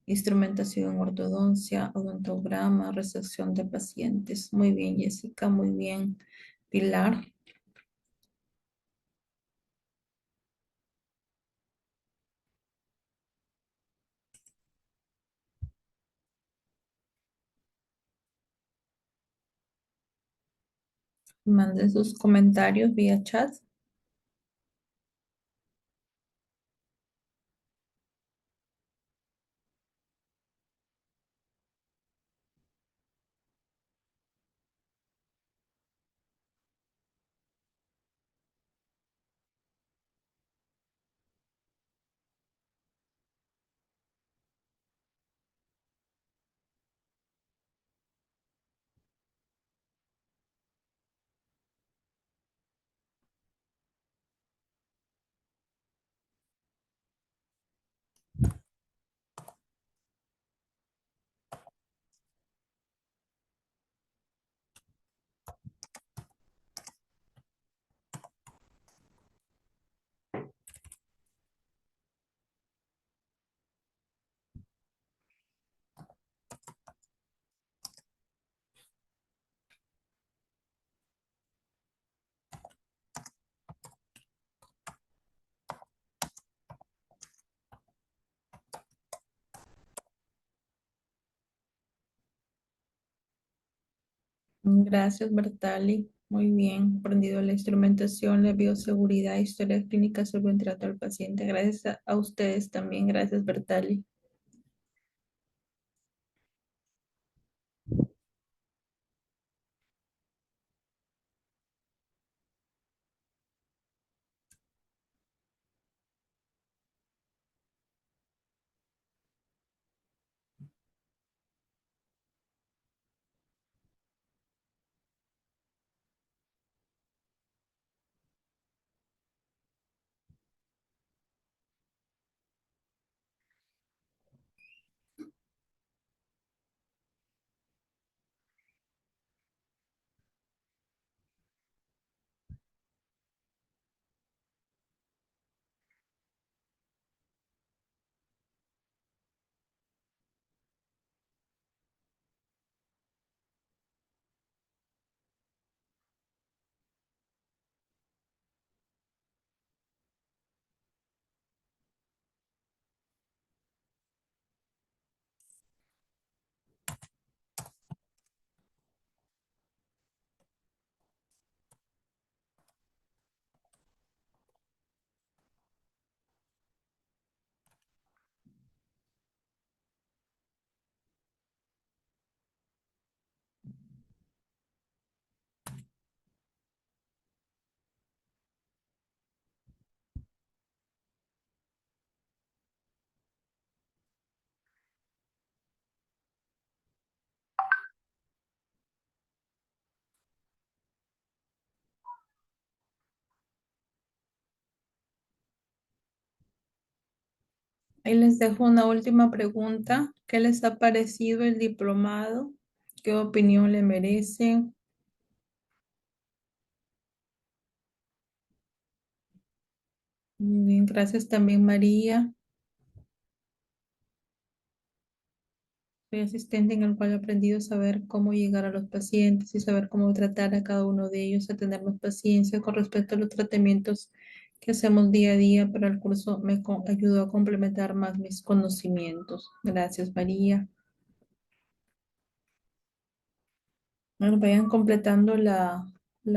instrumentación en ortodoncia, odontograma, recepción de pacientes. Muy bien, Jessica, muy bien. Pilar, manden sus comentarios vía chat. Gracias, Bertali. Muy bien, aprendido la instrumentación, la bioseguridad, historias clínicas sobre el trato al paciente. Gracias a ustedes también. Gracias, Bertali. Ahí les dejo una última pregunta. ¿Qué les ha parecido el diplomado? ¿Qué opinión le merece? Muy bien, gracias también María. Soy asistente en el cual he aprendido a saber cómo llegar a los pacientes y saber cómo tratar a cada uno de ellos, a tener más paciencia con respecto a los tratamientos que hacemos día a día, pero el curso me ayudó a complementar más mis conocimientos. Gracias, María. Bueno, vayan completando la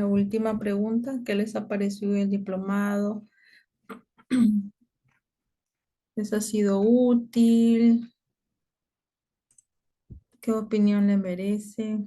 última pregunta. ¿Qué les ha parecido el diplomado? ¿Les ha sido útil? ¿Qué opinión le merece?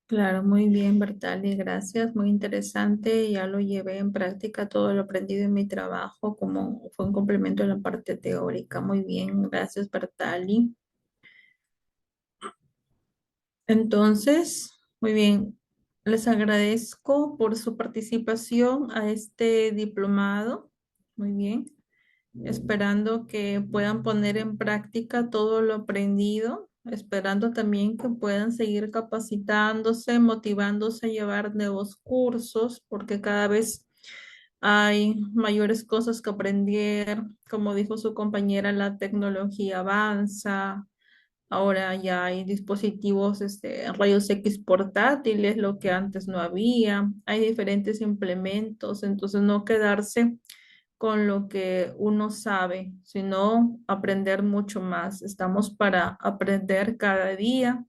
Claro, muy bien, Bertali, gracias, muy interesante. Ya lo llevé en práctica todo lo aprendido en mi trabajo, como fue un complemento de la parte teórica. Muy bien, gracias, Bertali. Entonces, muy bien, les agradezco por su participación a este diplomado. Muy bien, esperando que puedan poner en práctica todo lo aprendido, esperando también que puedan seguir capacitándose, motivándose a llevar nuevos cursos, porque cada vez hay mayores cosas que aprender. Como dijo su compañera, la tecnología avanza. Ahora ya hay dispositivos, rayos X portátiles, lo que antes no había. Hay diferentes implementos, entonces no quedarse con lo que uno sabe, sino aprender mucho más. Estamos para aprender cada día,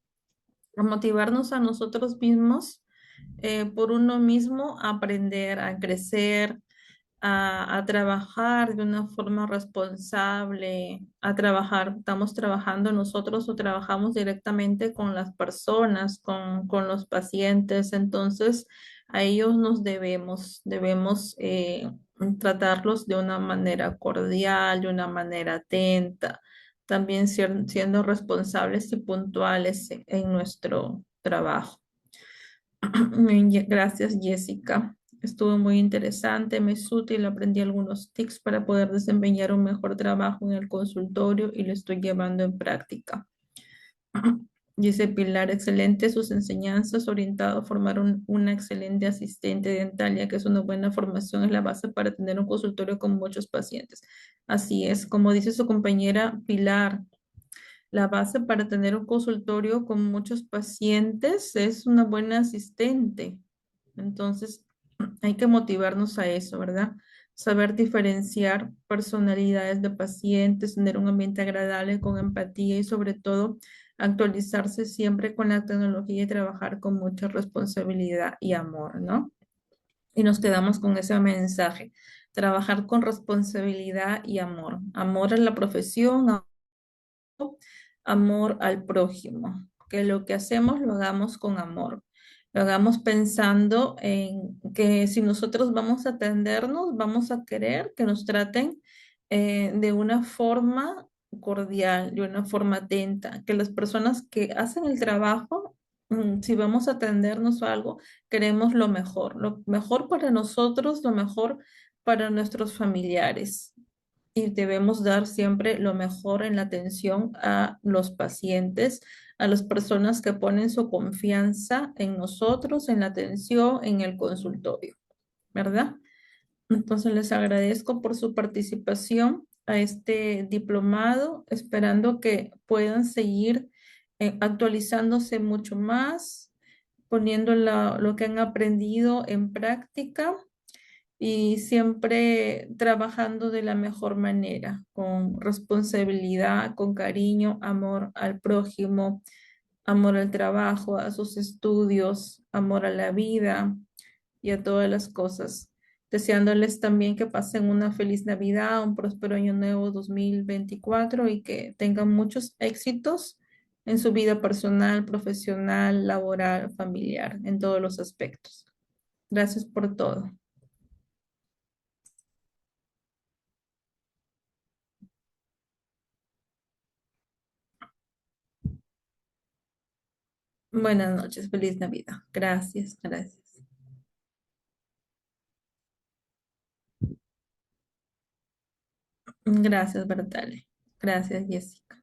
a motivarnos a nosotros mismos, por uno mismo, a aprender, a crecer, a trabajar de una forma responsable, a trabajar, estamos trabajando nosotros o trabajamos directamente con las personas, con los pacientes, entonces a ellos nos debemos tratarlos de una manera cordial, de una manera atenta, también siendo responsables y puntuales en nuestro trabajo. Gracias, Jessica. Estuvo muy interesante, me es útil, aprendí algunos tips para poder desempeñar un mejor trabajo en el consultorio y lo estoy llevando en práctica. Dice Pilar, excelente sus enseñanzas, orientado a formar una excelente asistente dentaria, que es una buena formación, es la base para tener un consultorio con muchos pacientes. Así es, como dice su compañera Pilar, la base para tener un consultorio con muchos pacientes es una buena asistente. Entonces, hay que motivarnos a eso, ¿verdad? Saber diferenciar personalidades de pacientes, tener un ambiente agradable con empatía y sobre todo actualizarse siempre con la tecnología y trabajar con mucha responsabilidad y amor, ¿no? Y nos quedamos con ese mensaje, trabajar con responsabilidad y amor. Amor a la profesión, amor al prójimo, que lo que hacemos lo hagamos con amor, lo hagamos pensando en que si nosotros vamos a atendernos, vamos a querer que nos traten de una forma cordial, de una forma atenta, que las personas que hacen el trabajo, si vamos a atendernos o algo, queremos lo mejor para nosotros, lo mejor para nuestros familiares y debemos dar siempre lo mejor en la atención a los pacientes, a las personas que ponen su confianza en nosotros, en la atención, en el consultorio, ¿verdad? Entonces les agradezco por su participación a este diplomado, esperando que puedan seguir actualizándose mucho más, poniendo lo que han aprendido en práctica y siempre trabajando de la mejor manera, con responsabilidad, con cariño, amor al prójimo, amor al trabajo, a sus estudios, amor a la vida y a todas las cosas. Deseándoles también que pasen una feliz Navidad, un próspero año nuevo 2024 y que tengan muchos éxitos en su vida personal, profesional, laboral, familiar, en todos los aspectos. Gracias por todo. Buenas noches, feliz Navidad. Gracias, gracias. Gracias, Bertale. Gracias, Jessica.